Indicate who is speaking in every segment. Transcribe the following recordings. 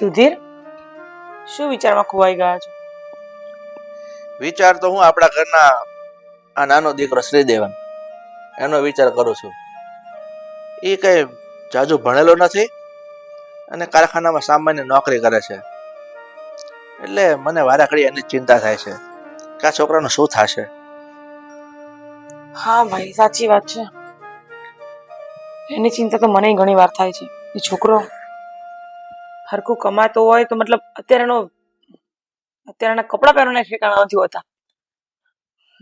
Speaker 1: સુધીર, શું વિચારમાં ખોવાઈ ગયા છો?
Speaker 2: વિચાર તો હું આપણા ઘરના આ નાનો દીકરો શ્રીદેવન એનો વિચાર કરું છું. એ કઈ જાજુ ભણેલો નથી અને કારખાનામાં સામાન્ય નોકરી કરે છે. એટલે મને વારાઘડી એની ચિંતા થાય છે કે આ છોકરાનું શું થશે.
Speaker 1: હા ભાઈ, સાચી વાત છે. એની ચિંતા તો મને ઘણી વાર થાય છે. એ છોકરો હરખું કમાતો હોય તો મતલબ અત્યારના કપડાં પહેરવાના ઠેકાણા નથી હોતા.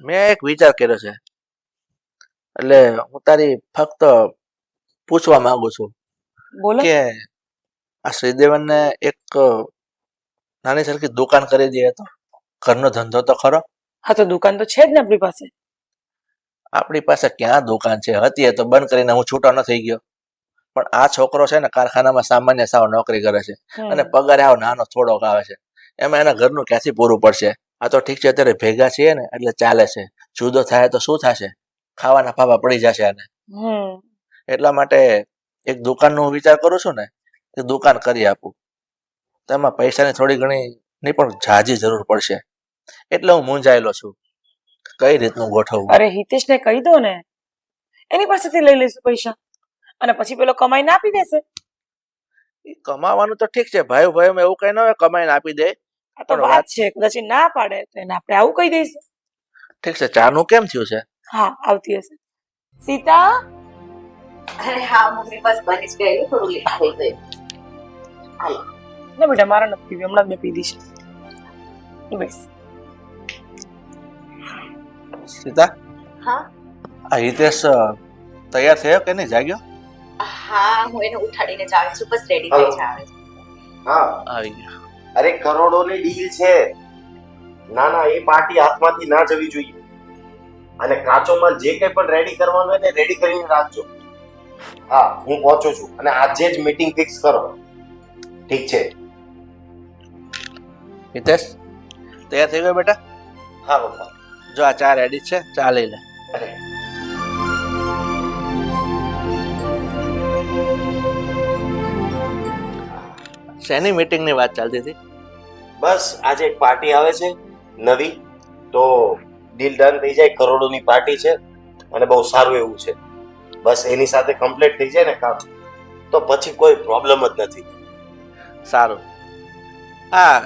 Speaker 2: મેં એક વિચાર કર્યો છે, એટલે હું તારી ફક્ત પૂછવા માંગુ છું
Speaker 1: બોલો.
Speaker 2: કે આ શ્રીદેવનને એક નાની સરખી દુકાન કરી દઈએ તો ઘરનો ધંધો તો ખરો.
Speaker 1: હા, તો દુકાન તો છે જ ને આપણી પાસે.
Speaker 2: આપણી પાસે ક્યાં દુકાન છે? હતી તો બંધ કરીને હું છૂટો ન થઈ ગયો. પણ આ છોકરો છે ને કારખાનામાં સામાન્ય સાવ નોકરી કરે છે અને પગાર આવ નાનો થોડોક આવે છે. એમાં એના ઘરનું ક્યાંથી પૂરું પડશે? આ તો ઠીક છે, અત્યારે ભેગા છીએ ને એટલે ચાલે છે. જુદો થાય તો શું થશે? ખાવાના ફાફા પડી જશે આને. એટલા માટે એક દુકાનનો હું વિચાર કરું છું ને કે દુકાન કરી આપું. તેમાં પૈસાની થોડી ઘણી નહીં પણ ઝાઝી જરૂર પડશે. એટલે હું મૂંઝાયેલો છું કઈ રીતનું ગોઠવવું.
Speaker 1: અરે હિતેશને કહી દો ને, એની પાસેથી લઈ લઈશું પૈસા અને પછી પેલો કમાઈને આપી દેશે.
Speaker 2: કમાવાનું તો ઠીક છે, ભાઈ ભાઈ એવું કઈ ન હોય કમાઈને આપી દે.
Speaker 1: આ તો વાત છે, કદાચ ના પાડે તો એને આપણે આવું કહી દઈશું.
Speaker 2: ઠીક છે. ચાનું કેમ થયું છે?
Speaker 1: હા, આવતી હશે. સીતા,
Speaker 3: અરે હા મમ્મી, બસ બની જ ગઈ, થોડું લેટ થઈ ગયું. હાલો
Speaker 1: ના બેટા, મારા નથી પીવી, હમણાં જ મેં પીધી છે. બસ.
Speaker 2: સીતા,
Speaker 3: હા
Speaker 2: આ હિતેશ તૈયાર થયો કે નહીં? જાગ્યો?
Speaker 3: હા, હું એને ઉઠાડીને જ આવી છું, બસ રેડી થઈ જ આવે છે.
Speaker 4: હા,
Speaker 2: આવી ગયો.
Speaker 4: અરે કરોડોની ડીલ છે. ના ના, એ પાર્ટી હાથમાંથી ના જવી જોઈએ. અને કાચો માલ જે કંઈ પણ રેડી કરવાનો હોય ને રેડી કરીને રાખજો. હા, હું પહોંચું છું અને આજે જ મીટિંગ ફિક્સ કરો. ઠીક છે?
Speaker 2: હિતેશ, તૈયાર થઈ ગયો બેટા?
Speaker 4: હા પપ્પા.
Speaker 2: જો આ ચા રેડી છે, ચા લઈ લે.
Speaker 4: અરે
Speaker 2: શેની મીટિંગની વાત ચાલતી હતી?
Speaker 4: બસ આજે એક પાર્ટી આવે છે નવી, તો ડીલ ડન થઈ જાય. કરોડોની પાર્ટી છે અને બહુ સારું એવું છે. બસ એની સાથે કમ્પ્લીટ થઈ જાય ને કામ, તો પછી કોઈ પ્રોબ્લેમ જ નથી.
Speaker 2: સારું. હા,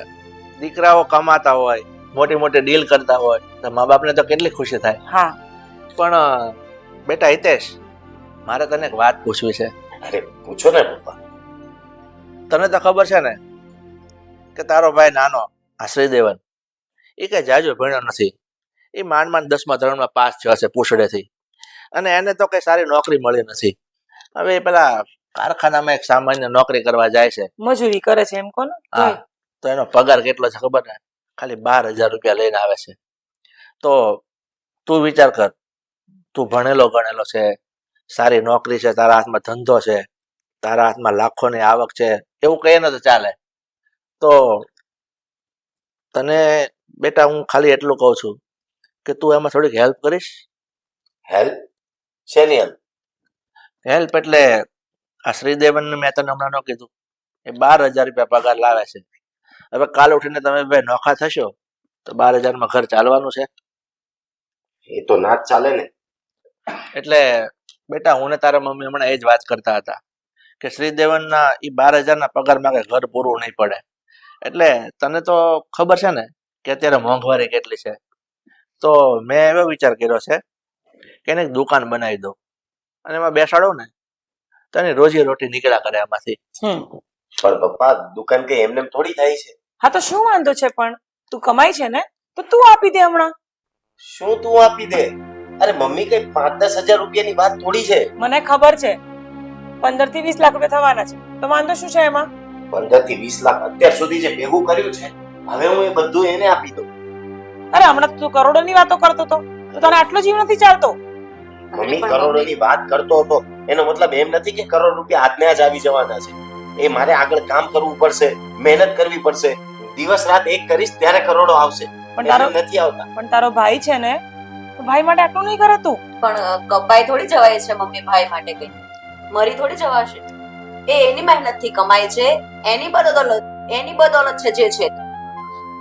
Speaker 2: દીકરાઓ કમાતા હોય, મોટી મોટી ડીલ કરતા હોય તો મા બાપને તો કેટલી ખુશી થાય.
Speaker 1: હા,
Speaker 2: પણ બેટા હિતેશ, મારે તને એક વાત પૂછવી છે.
Speaker 4: અરે પૂછો ને પપ્પા.
Speaker 2: તને તો ખબર છે ને કે તારો ભાઈ નાનો આ શ્રીદેવન એ કઈ જાજો ભણ્યો નથી. એ માંડ 10મા ધોરણમાં પાસ થયો છે પૂછડેથી, અને એને તો કઈ સારી નોકરી મળી નથી. હવે પેલા કારખાનામાં એક સામાન્ય નોકરી કરવા જાય છે.
Speaker 1: મજૂરી કરે છે એમ કોને?
Speaker 2: હા, તો એનો પગાર કેટલો છે ખબર ને? ખાલી 12,000 રૂપિયા લઈને આવે છે. તો તું વિચાર કર, તું ભણેલો ગણેલો છે, સારી નોકરી છે, તારા હાથમાં ધંધો છે, તારા હાથમાં લાખોની આવક છે, એવું કહીએ ને તો ચાલે. તો તને બેટા હું ખાલી એટલું કહું છું કે તું એમાં થોડીક હેલ્પ કરીશ.
Speaker 4: હેલ્પ? શેની હેલ્પ?
Speaker 2: હેલ્પ એટલે આ શ્રીદેવનને મેં તને હમણાં ન કીધું, એ 12,000 રૂપિયા પગાર લાવે છે. હવે કાલ ઉઠીને તમે બે નોખા થશો તો 12,000 ઘર ચાલવાનું છે?
Speaker 4: એ તો ના જ ચાલે ને.
Speaker 2: એટલે બેટા હું ને તારા મમ્મી હમણાં એ જ વાત કરતા હતા કે શ્રીદેવનના એ 12,000 પગારમાં કઈ ઘર પૂરું નહીં પડે. એટલે તને તો ખબર છે ને કે અત્યારે મોંઘવારી કેટલી છે. તો મેં એવો વિચાર કર્યો છે કે એને એક દુકાન બનાવી દઉં અને એમાં બેસાડો ને તો એની રોજી રોટી નીકળ્યા કરે એમાંથી.
Speaker 4: પણ પપ્પા, દુકાન કઈ એમને થોડી થાય છે.
Speaker 1: હા, તો શું વાંધો છે? પણ તું કમાય છે ને, તો તું આપી દે હમણાં.
Speaker 4: શું તું આપી દે? અરે મમ્મી, કઈ 5-10 હજાર રૂપિયાની વાત થોડી છે.
Speaker 1: મને ખબર છે 15 થી 20 લાખ રૂપિયા થવાના છે, તો વાંધો શું છે એમાં?
Speaker 4: 15 થી 20 લાખ અત્યાર સુધી જે ભેગું કર્યું છે, હવે હું એ બધું એને આપી દઉં.
Speaker 1: અરે હમણાં તું કરોડોની વાતો કરતો હતો, તો તને આટલો જીવ નથી ચાલતો?
Speaker 4: મમ્મી, કરોડોની વાત કરતો હતો એનો મતલબ એમ નથી કે કરોડ રૂપિયા હાથને જ આવી જવાના છે. એ મારે આગળ કામ કરવું પડશે, મહેનત કરવી પડશે. દિવસ રાત એક કરીશ ત્યારે કરોડો આવશે,
Speaker 1: પણ
Speaker 4: નથી આવતા.
Speaker 1: પણ તારો ભાઈ છે ને, તો ભાઈ માટે આટલું નહીં કરે તું.
Speaker 3: પણ કપાઈ થોડી જવાય છે મમ્મી ભાઈ માટે, કઈ મરી થોડી જવાશે. એ એની મહેનત થી કમાય છે, એની બદોલત એની બદોલત છે જે છે તે.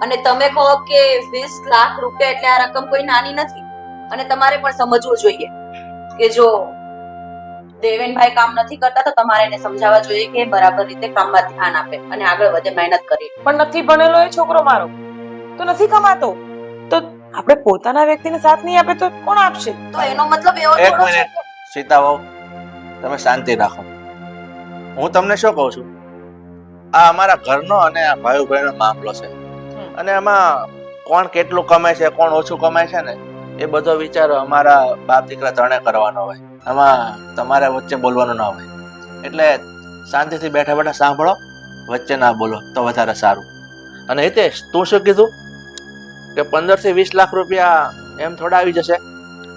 Speaker 3: અને તમે કહો કે 20 લાખ રૂપિયા એટલે આ રકમ કોઈ નાની નથી. અને તમારે પણ સમજવું જોઈએ કે જો દેવેનભાઈ કામ નથી કરતા તો તમારે એને સમજાવવા જોઈએ કે બરાબર રીતે કામમાં ધ્યાન આપે અને આગળ વધે, મહેનત કરે.
Speaker 1: પણ નથી ભણેલો એ છોકરો મારો તો નથી કમાતો, તો આપણે પોતાના વ્યક્તિને સાથ નહીં આપે તો કોણ આપશે?
Speaker 3: તો એનો મતલબ એવો
Speaker 2: એક
Speaker 3: થોડો છે
Speaker 2: મિનિટ. સીતા વહુ, તમે શાંતિ રાખો. હું તમને શું કહું છું, આ અમારા ઘરનો અને આ ભાઈનો મામલો છે. અને એમાં કોણ કેટલું કમાય છે, કોણ ઓછું કમાય છે ને, એ બધો વિચાર અમારા બાપ દીકરા ત્રણે કરવાનો હોય. આમાં તમારે વચ્ચે બોલવાનું ના હોય. એટલે શાંતિથી બેઠા બેઠા સાંભળો, વચ્ચે ના બોલો તો વધારે સારું. અને હિતેશ, તું શું કીધું કે 15 થી 20 લાખ રૂપિયા એમ થોડા આવી જશે?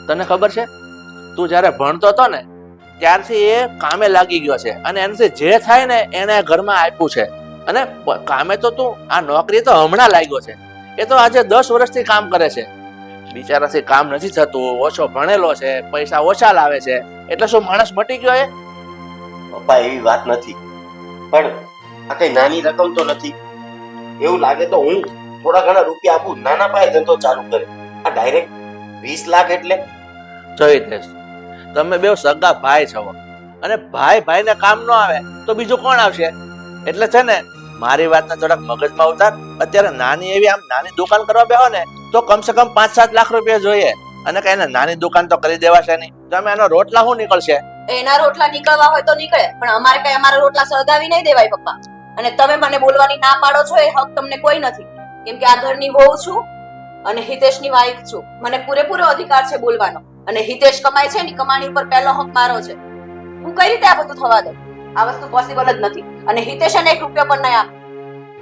Speaker 2: તને ખબર છે, તું જ્યારે ભણતો હતો ને ત્યારથી એ કામે લાગી ગયો છે અને એનાથી જે થાય ને એને ઘરમાં આપ્યું છે. અને કામે તો તું, આ નોકરી તો હમણાં લાગ્યો છે. એ તો આજે 10 વર્ષથી કામ કરે છે. બિચારાથી કામ નથી થતું, ઓછો ભણેલો છે, પૈસા ઓછા લાવે છે, એટલે શું માણસ મટી ગયો એ?
Speaker 4: પપ્પા એવી વાત નથી, પણ આ કઈ નાની રકમ તો નથી. એવું લાગે તો હું થોડા ઘણા રૂપિયા આપું, નાના પાયે ધંધો ચાલુ કરે. આ ડાયરેક્ટ 20 લાખ એટલે
Speaker 2: જોઈ દેશ, તમે બે સગા ભાઈ છો અને ભાઈ ભાઈને કામ ન આવે તો બીજું કોણ આવશે? એટલે છે ને, મારી વાતને થોડાક મગજમાં ઉતાર. અત્યારે નાની એવી આમ નાની દુકાન કરવા બેહો ને તો કમસે કમ 5-7 લાખ રૂપિયા જોઈએ. અને કઈ એને નાની દુકાન તો કરી દેવાશે નહીં. તમે એનો રોટલા શું નીકળશે?
Speaker 3: એના રોટલા નીકળવા હોય તો નીકળે, પણ અમારે કઈ અમારા રોટલા સળગાવી નહીં દેવાય પપ્પા. અને તમે મને બોલવાની ના પાડો છો એ હક તમને કોઈ નથી, કેમ કે આ ઘરની વહુ છું અને હિતેશની વાઈફ છું. મને પૂરેપૂરો અધિકાર છે બોલવાનો. અને હિતેશ કમાય છે એની કમાણી ઉપર પહેલો હક મારો છે. હું કઈ રીતે આ બધું થવા દઉં? આ વસ્તુ પોસિબલ જ નથી. અને હિતેશ એને 1 રૂપિયો પણ નહીં આપે.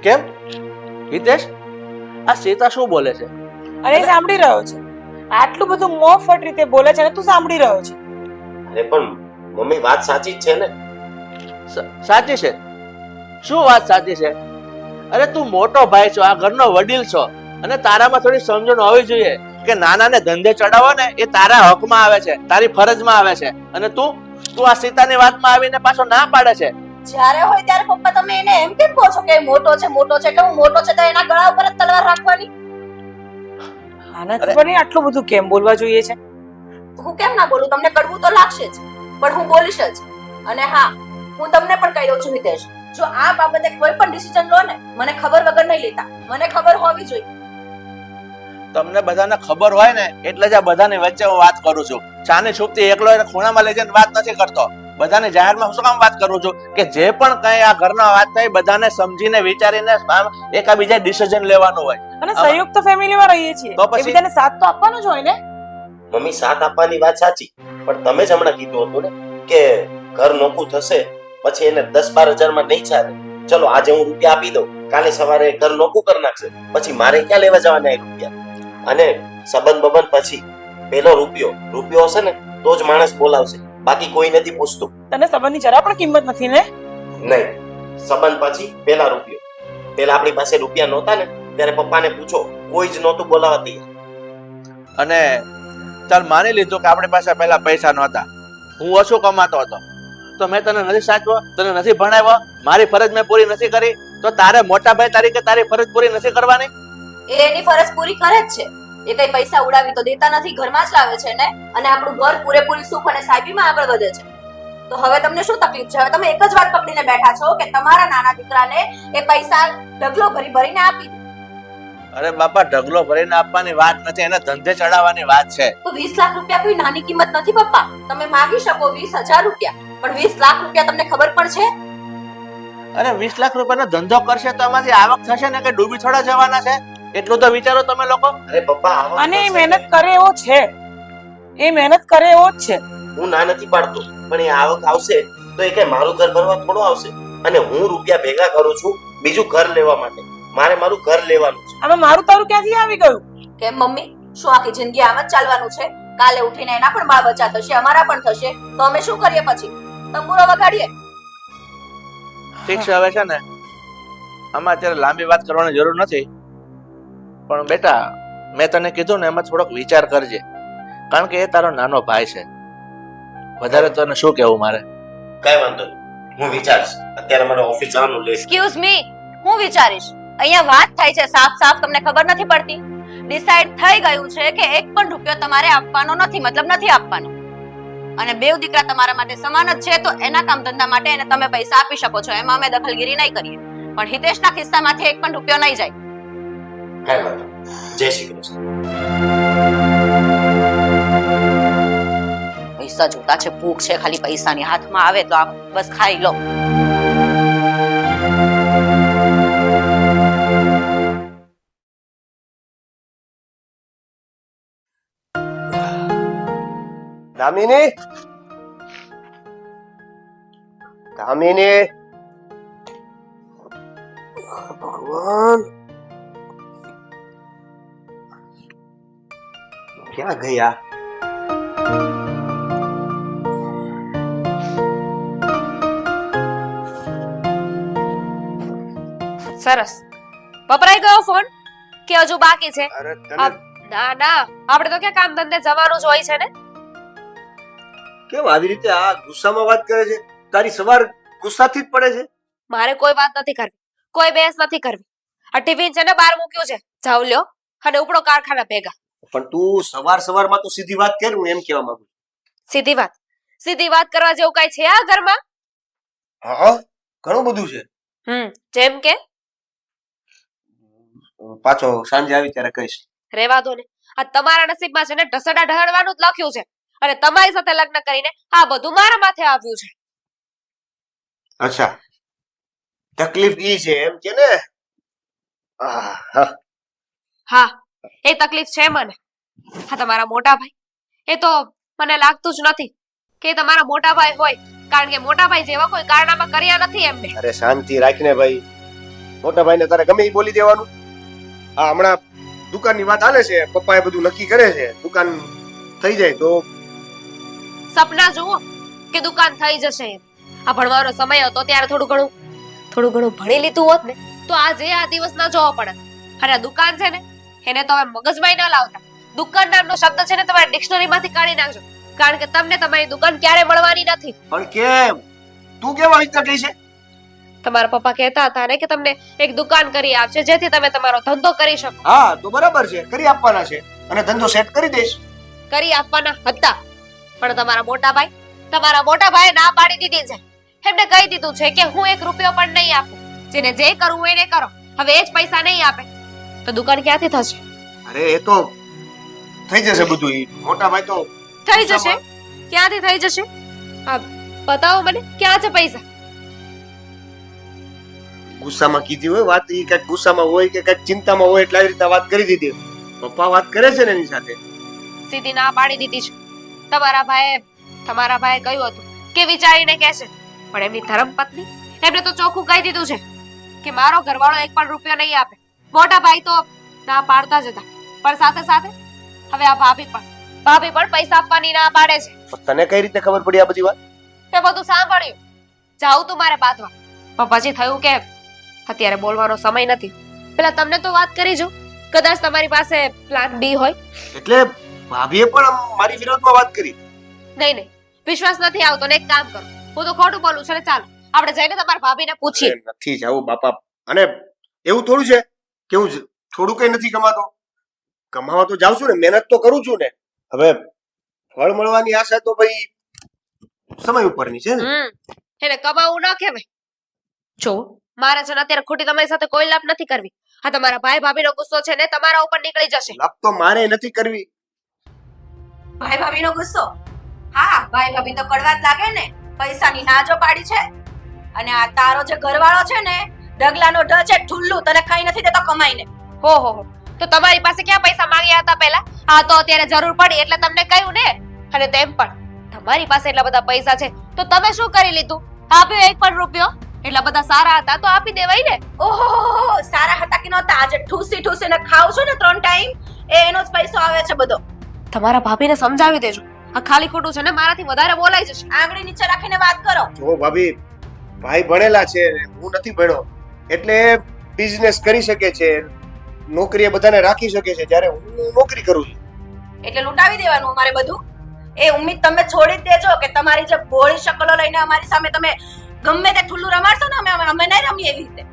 Speaker 2: કેમ હિતેશ, આ સીતા શું બોલે છે?
Speaker 1: અને એ સાંભળી રહ્યો છે. આટલું બધું મોફટ રીતે બોલે છે અને તું સાંભળી રહ્યો છે.
Speaker 4: અરે પણ મમ્મી વાત સાચી જ છે ને.
Speaker 2: સાચી છે? શું વાત સાચી છે? અરે તું મોટો ભાઈ છો, આ ઘરનો વડીલ છો, અને તારામાં થોડી સમજણ હોવી જોઈએ કે નાનાને ધંધે ચડાવો ને એ તારા હકમાં આવે છે, તારી ફરજમાં આવે છે. અને તું આ સીતાની વાતમાં આવીને પાછો ના પાડે છે.
Speaker 3: જ્યારે હોય ત્યારે પપ્પા તમે એને એમ કેમ કહો છો કે મોટો છે એટલે હું મોટો છે તો એના ગળા ઉપર જ તલવાર રાખવાની?
Speaker 1: આનાથી પણ આટલું બધું કેમ બોલવા જોઈએ છે?
Speaker 3: હું કેમ ના બોલું? તમને કડવું તો લાગશે જ, પણ હું બોલીશ જ. અને હા, હું તમને પણ કહી દઉં છું હિતેશ, જો આ બાબતે કોઈ પણ ડિસિઝન લો ને, મને ખબર વગર નહીં લેતા. મને ખબર હોવી જોઈએ.
Speaker 2: તમને બધાને ખબર હોય ને એટલે જ આ બધાની વચ્ચે હું વાત કરું છું. ચાની છૂપતી એકલો એને ખૂણામાં લઈ જઈને વાત નથી કરતો. બધાને જાહેરમાં શું કામ વાત કરું છું કે જે પણ કઈ આ ઘરના વાત થાય બધાને સમજીને વિચારીને એકાબીજા ડિસિઝન લેવાનું હોય.
Speaker 1: અને સંયુક્ત ફેમિલીમાં રહીએ છીએ,
Speaker 2: તો પછી?
Speaker 1: એકબીજાને સાથ તો આપવાનો જ હોય ને.
Speaker 4: મમ્મી સાથ આપવાની વાત સાચી, પણ તમે જ હમણાં કીધું હતું ને કે ઘર નોખું થશે પછી એને 10-12 હજારમાં નહીં ચાલે. ચલો આજે હું રૂપિયા આપી દઉં, કાલે સવારે ઘર નોખું કરી નાખશે, પછી મારે ક્યાં લેવા જવાના એ રૂપિયા? અને સંબંધ બબંધ પછી પેલો રૂપિયો હશે ને તો જ માણસ બોલાવશે, બાકી કોઈ નથી પૂછતું.
Speaker 1: તને સંબંધની જરા પણ કિંમત નથી ને?
Speaker 4: નહીં, સંબંધ પછી પેલા રૂપિયો. પેલા આપણી પાસે રૂપિયા નહોતા ને ત્યારે પપ્પાને પૂછો, કોઈ જ નહોતું બોલાવવા તૈયાર.
Speaker 2: અને ચાલ માની લીધું કે આપણી પાસે પહેલા પૈસા નહોતા, હું ઓછું કમાતો હતો, તો મેં તને નથી સાચવો, તને નથી ભણાવ્યો, મારી ફરજ મેં પૂરી નથી કરી, તો તારે મોટા ભાઈ તરીકે તારી ફરજ પૂરી નથી કરવાની?
Speaker 3: એ એની ફરજ પૂરી કરે જ છે. એ કઈ પૈસા ઉડાવી તો દેતા નથી, ઘરમાં જ લાવે છે ને. અને આપણું ઘર પૂરેપૂરી સુખ અને સાહેબીમાં આગળ વધે છે. તો હવે તમને શું તકલીફ છે? હવે તમે એક જ વાત પકડીને બેઠા છો કે તમારા નાના દીકરાને એ પૈસા ઢગલો ભરીને આપી દો.
Speaker 2: અરે બાપા, ઢગલો ભરીને આપવાની વાત નથી, એને ધંધે ચડાવવાની વાત છે.
Speaker 3: તો 20 લાખ રૂપિયા કોઈ નાની કિંમત નથી પપ્પા. તમે માંગી શકો 20,000 રૂપિયા, પણ 20 લાખ રૂપિયા તમને ખબર પણ છે?
Speaker 2: અરે 20 લાખ રૂપિયાનો ધંધો કરશે તો એમાંથી આવક થશે ને કે ડૂબી થોડા જવાના છે? એટલું તો વિચારો તમે લોકો.
Speaker 4: અરે પપ્પા આવક
Speaker 1: અને એ
Speaker 4: થશે.
Speaker 1: મહેનત કરે એવો છે, એ મહેનત કરે એવો જ છે.
Speaker 4: હું ના નથી પાડતો, પણ એ આવક આવશે તો એ કઈ મારું ઘર ભરવા થોડો આવશે. અને હું રૂપિયા ભેગા કરું છું બીજું ઘર લેવા માટે. મારે મારું ઘર લેવાનું છે.
Speaker 1: આમાં મારું તારું ક્યાંથી આવી ગયું?
Speaker 3: કેમ મમ્મી, શું આખી જિંદગી આમ જ ચાલવાનું છે? કાલે ઉઠીને એના પણ બાળ બચ્ચા થશે, અમારા પણ થશે, તો અમે શું કરીએ પછી? તંબુરો વગાડીએ?
Speaker 2: ઠીક છે, હવે છે ને આમાં અત્યારે લાંબી વાત કરવાની જરૂર નથી, પણ બેટા મેં તને કીધું ને એમાં થોડોક વિચાર કરજે, કારણ કે એ તારો નાનો ભાઈ છે. વધારે તને શું કહેવું મારે?
Speaker 4: કઈ વાંધો નહીં, હું વિચારીશ. અત્યારે મારે ઓફિસ જવાનું લેટ.
Speaker 3: એક્સક્યુઝ મી, હું વિચારીશ? અહીંયા વાત થાય છે સાફ સાફ, તમને ખબર નથી પડતી? ડિસાઈડ થઈ ગયું છે કે એક પણ રૂપિયો તમારે આપવાનો નથી, મતલબ નથી આપવાનો. અને બેવ દીકરા તમારા માટે સમાન જ છે, તો એના કામ ધંધા માટે એને તમે પૈસા આપી શકો છો, એમાં અમે દખલગીરી નહીં કરીએ. પણ હિતેશના ખિસ્સામાંથી એક પણ રૂપિયો નહીં જાય.
Speaker 4: હે માતા, જય શ્રી કૃષ્ણ.
Speaker 3: પૈસા જોતા છે, ભૂખ છે ખાલી પૈસાની, હાથમાં આવે તો આપ બસ ખાઈ લો.
Speaker 5: દામિની, દામિની, ભગવાન ક્યાં ગયા?
Speaker 6: સરસ. વપરાઈ ગયો ફોન કે હજુ બાકી છે?
Speaker 5: અરે તને
Speaker 6: ના ના, આપણે તો ક્યાં કામ ધંધે જવાનું જ હોય છે ને.
Speaker 5: કેમ આવી રીતે આ ગુસ્સામાં વાત કરે છે? તારી સવાર ગુસ્સાથી જ પડે છે?
Speaker 6: મારે કોઈ વાત નથી કરવી, કોઈ બહેસ નથી કરવી. આ ટિફિન છે ને બહાર મૂક્યું છે, જાવ લ્યો અને ઉપડો કારખાના ભેગા.
Speaker 5: પણ તું સવારમાં તો સીધી વાત કર, હું એમ કહેવા માંગુ છું.
Speaker 6: સીધી વાત કરવા જેવું કઈ છે આ ઘરમાં?
Speaker 5: હા, ઘણું બધું છે.
Speaker 6: જેમ કે
Speaker 5: પાછો સાંજે આવી ત્યારે કહીશ.
Speaker 6: રેવા દો ને, આ તમારા નસીબમાં છે ને ઢસડા ઢહડવાનું જ લખ્યું છે, અને તમારી સાથે લગ્ન કરીને આ બધું મારા માથે આવ્યું છે.
Speaker 5: અચ્છા, તકલીફ ઈ છે એમ કે ને?
Speaker 6: હા, એ તકલીફ છે મને. હા, તમારા મોટા ભાઈ, એ તો મને લાગતું જ નથી કે એ તમારા મોટા ભાઈ હોય, કારણ કે મોટા ભાઈ જેવા કોઈ કારનામા કર્યા નથી એમને.
Speaker 5: અરે શાંતિ રાખને ભાઈ, મોટા ભાઈને તારે ગમે ઈ બોલી દેવાનું. આ હમણાં દુકાનની વાત હાલે છે, પપ્પા એ બધું નક્કી કરે છે, દુકાન થઈ જાય તો.
Speaker 6: સપના જુઓ કે દુકાન થઈ જશે એમ. આ ભણવાનો સમય હતો ત્યારે થોડું ઘણું ભણી લીધું હોત ને તો આજે આ દિવસ ના જોવો પડે. અને આ દુકાન છે ને એને તો હવે મગજમાં ના લાવતા. દુકાન નામનો શબ્દ છે ને તમારી ડિક્શનરીમાંથી કાઢી નાખજો, કારણ કે તમને તમારી દુકાન ક્યારે મળવાની નથી.
Speaker 5: પણ કેમ? તું કેમ આવી રીતે કહી છે?
Speaker 6: તમારા પપ્પા કહેતા હતા ને કે તમને એક દુકાન કરી આપશે જેથી તમે તમારો ધંધો કરી શકો.
Speaker 5: હા, તો બરાબર છે, કરી આપવાના છે અને ધંધો સેટ કરી દઈશ.
Speaker 6: કરી આપવાના હતા, પણ તમારા મોટા ભાઈએ ના પાડી દીધી છે. એમને કહી દીધું છે કે હું 1 રૂપિયો પણ નહીં આપું, જેને જે કરવું હોય એને કરો. હવે એ જ પૈસા નહીં આપે તો દુકાન ક્યાંથી થશે?
Speaker 5: અરે એ તો થઈ જશે બધું. મોટા ભાઈ તો
Speaker 6: થઈ જશે. ક્યાંથી થઈ જશે? હા, બતાવો મને, ક્યાં છે પૈસા?
Speaker 5: ગુસ્સામાં કીધી હોય વાત, ઈ કઈક ગુસ્સામાં હોય કે કઈક ચિંતામાં હોય એટલે આવી રીતે વાત કરી દીધી. પપ્પા વાત કરે છે ને એની સાથે.
Speaker 6: સીધી ના પાડી દીધી છે. તમારા ભાઈએ કહ્યું હતું કે વિચારીને કહેશે, પણ એમની ધર્મપત્ની એમને તો ચોખ્ખું કહી દીધું છે કે મારો ઘરવાળો 1 પણ રૂપિયો નહીં આપે. મોટા ભાઈ તો ના પાડતા જ હતા, પણ સાથે સાથે હવે આ ભાભી પણ પૈસા આપવાની ના પાડે છે.
Speaker 5: તને કઈ રીતે ખબર પડી આ બધી વાત?
Speaker 6: તે બધું સાંભળ્યું. જાઉં તું મારે બાંધવા, પણ પછી થયું કે અત્યારે બોલવાનો સમય નથી. પેલા તમને તો વાત કરી જો, કદાચ તમારી પાસે પ્લાન બી હોય.
Speaker 5: એટલે ભાભીએ પણ મારી વિરોધમાં વાત કરી?
Speaker 6: નહીં, વિશ્વાસ નથી આવતો ને એક કામ કરો, હું તો ખોટું બોલું છું ને, ચાલો આપણે જઈને તમારા ભાભીને પૂછીએ.
Speaker 5: નથી જાવું બાપા. અને એવું થોડું છે કે હું થોડું કઈ નથી કમાતો. કમાવા તો જાઉં છું ને, મહેનત તો કરું છું ને. હવે ફળ મળવાની આશા તો ભાઈ સમય ઉપરની છે ને.
Speaker 6: એને કમાવું ના કહેવાય. જો મારે છે ને અત્યારે ખોટી તમારી સાથે કોઈ લાભ નથી કરવી. આ તમારા ભાઈ ભાભીનો ગુસ્સો છે ને તમારા ઉપર નીકળી જશે.
Speaker 5: લાભ તો મારે નથી કરવી.
Speaker 3: ભાઈ ભાભીનો ગુસ્સો? હા, ભાઈ ભાભી તો કડવા જ લાગે ને. પૈસાની ના જો પાડી છે. અને આ તારો જે ઘરવાળો છે ને, ડગલાનો ઢ છે, ઠુલ્લુ, તને કઈ નથી દેતો કમાઈને.
Speaker 6: હો તો તમારી પાસે ક્યાં પૈસા માંગ્યા હતા પહેલા? આ તો અત્યારે જરૂર પડી એટલે તમને કહ્યું ને. અને તેમ પણ તમારી પાસે એટલા બધા પૈસા છે તો તમે શું કરી લીધું? આપ્યો 1 પણ રૂપિયો? એટલા બધા સારા હતા તો આપી દેવાય ને.
Speaker 3: ઓહો, સારા હતા કે નહોતા? આજે ઠૂસીને ખાવ છો ને 3 ટાઈમ, એનો જ પૈસો આવે છે બધો.
Speaker 6: તમારા ભાભીને સમજાવી દેજો, આ ખાલી ખોટું છે ને મારાથી વધારે બોલાઈ જશે.
Speaker 3: આંગળી નીચે રાખીને વાત કરો.
Speaker 5: જો ભાભી, ભાઈ ભણેલા છે, હું નથી ભણ્યો, એટલે બિઝનેસ કરી શકે છે, નોકરીએ બધાને રાખી શકે છે, જ્યારે હું નોકરી કરું છું.
Speaker 3: એટલે લૂંટાવી દેવાનું અમારે બધું? એ ઉમ્મીદ તમે છોડી જ દેજો કે તમારી જે ભોળી શકલો લઈને અમારી સામે તમે ગમે તે ઠુલ્લું રમાડશો ને અમે નહીં રમીએ એવી રીતે.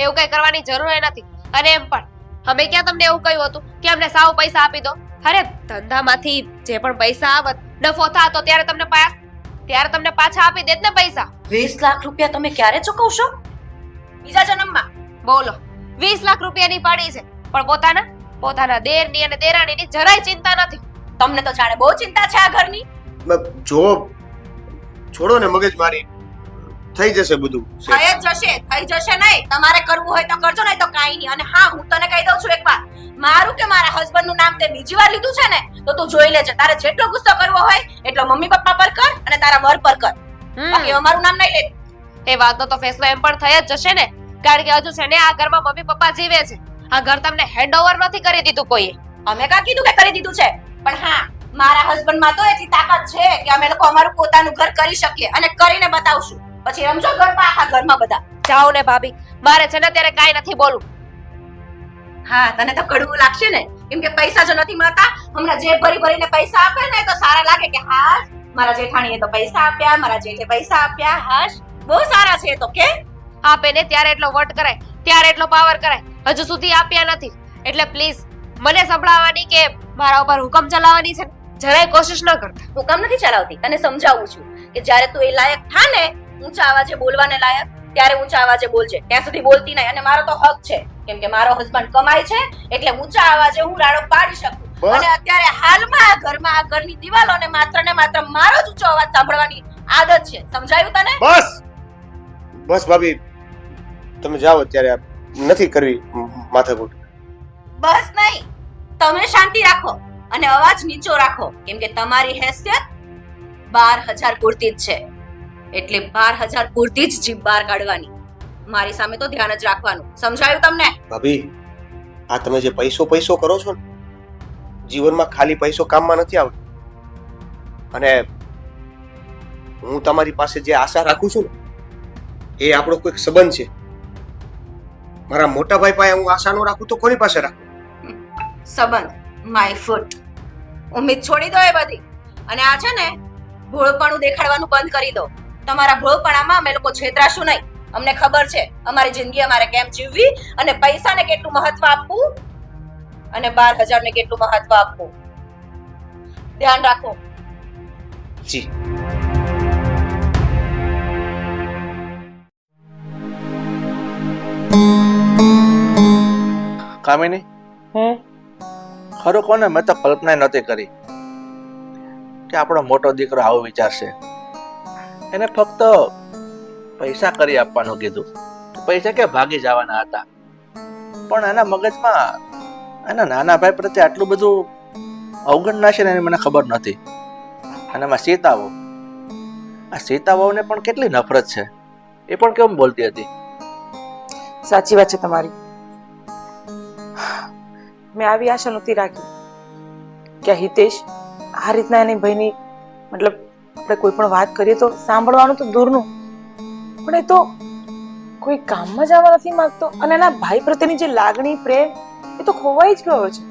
Speaker 6: એવું કઈ કરવાની જરૂર નથી. અને એમ પણ અમે ક્યાં તમને એવું કહ્યું હતું કે અમને સાવ પૈસા આપી દો? અરે ધંધામાંથી જે પણ પૈસા આવત, નફો થાતો ત્યારે તમને પાછા આપી દેત ને પૈસા.
Speaker 3: 20 લાખ રૂપિયા તમે ક્યારે ચૂકવશો? બીજા જન્મમાં?
Speaker 6: બોલો, 20 લાખ રૂપિયાની પાડી છે, પણ પોતાના દેરની અને દેરાણીની જરાય ચિંતા નથી.
Speaker 3: તમને તો જાણે બહુ ચિંતા છે આ ઘરની.
Speaker 5: જો છોડો ને મગજ મારી, થઈ જશે બધું.
Speaker 3: થઈ જશે નહીં. તમારે કરવું હોય તો કરજો, નહીં તો કાંઈ નહીં. અને હા, હું તને કહી દઉં છું એક વાત, મારું કે મારા હસબન્ડ નું નામ તે બીજી વાર લીધું છે ને, તો તું જોઈ લેજે. તારે જેટલો ગુસ્સો કરવો હોય એટલો મમ્મી પપ્પા પર કર અને તારા વર પર કર. બાકી અમારું નામ નહીં લેતું.
Speaker 6: એ વાતનો તો ફેસલો એમ પણ થઈ જ જશે ને, કારણ કે હજુ છે ને આ ઘરમાં મમ્મી પપ્પા જીવે છે. આ ઘર તમને હેન્ડઓવર નથી કરી દીધું કોઈએ.
Speaker 3: અમે કાં કીધું કે કરી દીધું છે? પણ હા, મારા હસબન્ડ માં તો એટલી તાકાત છે કે અમે લોકો અમારું પોતાનું ઘર કરી શકીએ અને કરીને બતાવશું. પછી રમજો ગરબા આખા ઘરમાં બધા.
Speaker 6: જાઓ ને ભાભી, મારે છે ને ત્યારે કાંઈ નથી બોલવું.
Speaker 3: હા, તને તો કડવું લાગશે ને, કેમ કે પૈસા જો નથી મળતા. હમણાં જે ભરીને પૈસા આપે ને તો સારા લાગે કે હા, મારા જેઠાણીએ તો પૈસા આપ્યા, મારા જેઠે પૈસા આપ્યા. હાશ, બહુ સારા છે તો કે.
Speaker 6: આપે ને ત્યારે એટલો વટ કરાય, ત્યારે એટલો પાવર કરાય, હજુ સુધી આપ્યા નથી. એટલે પ્લીઝ મને સંભળાવવાની કે મારા ઉપર હુકમ ચલાવવાની છે જરાય કોશિશ ન કરતા.
Speaker 3: હુકમ નથી ચલાવતી, તને સમજાવું છું કે જ્યારે તું એ લાયક થા ને, ઊંચા અવાજે બોલવાને લાયક, ત્યારે ઊંચા અવાજે બોલજે. ત્યાં સુધી બોલતી નહીં. અને મારો તો હક છે, કેમ કે મારો હસબન્ડ કમાય છે એટલે ઊંચા અવાજે હું રાડો પાડી શકું. અને અત્યારે હાલમાં આ ઘરમાં, આ ઘરની દિવાલોને માત્ર ને માત્ર મારો જ ઊંચો અવાજ સાંભળવાની આદત છે. સમજાયું તને?
Speaker 5: બસ ભાભી, તમે જાઓ અત્યારે, નથી કરવી માથાકૂટ.
Speaker 3: બસ નહીં, તમે શાંતિ રાખો અને અવાજ નીચો રાખો, કેમ કે તમારી હેસિયત 12,000 પૂરતી જ છે. એટલે 12,000 પૂરતી જ જીભ બહાર કાઢવાની. મારી સામે તો ધ્યાન જ રાખવાનું. સમજાયું તમને?
Speaker 5: ભાભી, આ તમે જે પૈસો કરો છો ને, જીવનમાં ખાલી પૈસો કામમાં નથી આવતો. અને હું તમારી પાસે જે આશા રાખું છું ને, એ આપણો કોઈક સંબંધ છે. મારા મોટા ભાઈ પાસે હું આશા ન રાખું તો કોની પાસે રાખું?
Speaker 3: સંબંધ, માય ફૂટ. ઉમ્મીદ છોડી દો એ બધી. અને આ છે ને, ભોળપણું દેખાડવાનું બંધ કરી દો. તમારા ભોળપણામાં અમે લોકો છેતરાશું નહીં. અમને ખબર છે અમારી જિંદગી અમારે કેમ જીવવી, અને પૈસાને કેટલું મહત્વ આપવું અને 12,000 ને કેટલું મહત્વ આપવું. ધ્યાન રાખો.
Speaker 5: જી.
Speaker 2: કામિની, ખરું કોને મેં તો કલ્પના નહોતી કરી કે આપણો મોટો દીકરો આવો વિચારશે. એને ફક્ત પૈસા કરી આપવાનું કીધું. પૈસા કે ભાગી જવાના હતા, પણ એના મગજમાં એના નાના ભાઈ પ્રત્યે આટલું બધું અવગણના છે ને એની મને ખબર નથી. અને એમાં સીતાવહુ, આ સીતાવહુને પણ કેટલી નફરત છે. એ પણ કેમ બોલતી હતી.
Speaker 1: સાચી વાત છે તમારી. મેં આવી આશા નહોતી રાખી કે હિતેશ આ રીતના એની ભાઈની, મતલબ આપણે કોઈ પણ વાત કરીએ તો સાંભળવાનું તો દૂરનું, પણ એ તો કોઈ કામમાં જવા નથી માંગતો. અને એના ભાઈ પ્રત્યેની જે લાગણી, પ્રેમ, એ તો ખોવાઈ જ ગયો છે.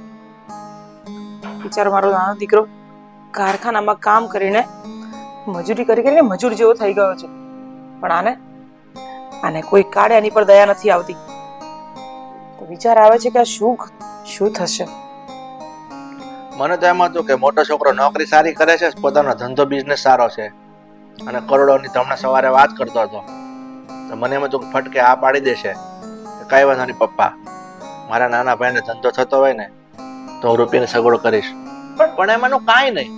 Speaker 1: બિચારો મારો નાનો દીકરો કારખાનામાં કામ કરીને મજૂરી કરીને મજૂર જેવો થઈ ગયો છે. પણ આને કોઈ કાળે એની પર દયા નથી આવતી. તો વિચાર આવે છે કે આ શું થશે.
Speaker 2: મને તો એમ હતું કે મોટો છોકરો નોકરી સારી કરે છે, પોતાનો ધંધો બિઝનેસ સારો છે અને કરોડોની તમને સવારે વાત કરતો હતો. તો મને એમ હતું કે ફટકે આ પાડી દેશે કે કઈ વાંધો નહીં પપ્પા, મારા નાના ભાઈને ધંધો થતો હોય ને તો હું રૂપિયાની સગવડ કરીશ. પણ એમાંનું કાંઈ નહીં.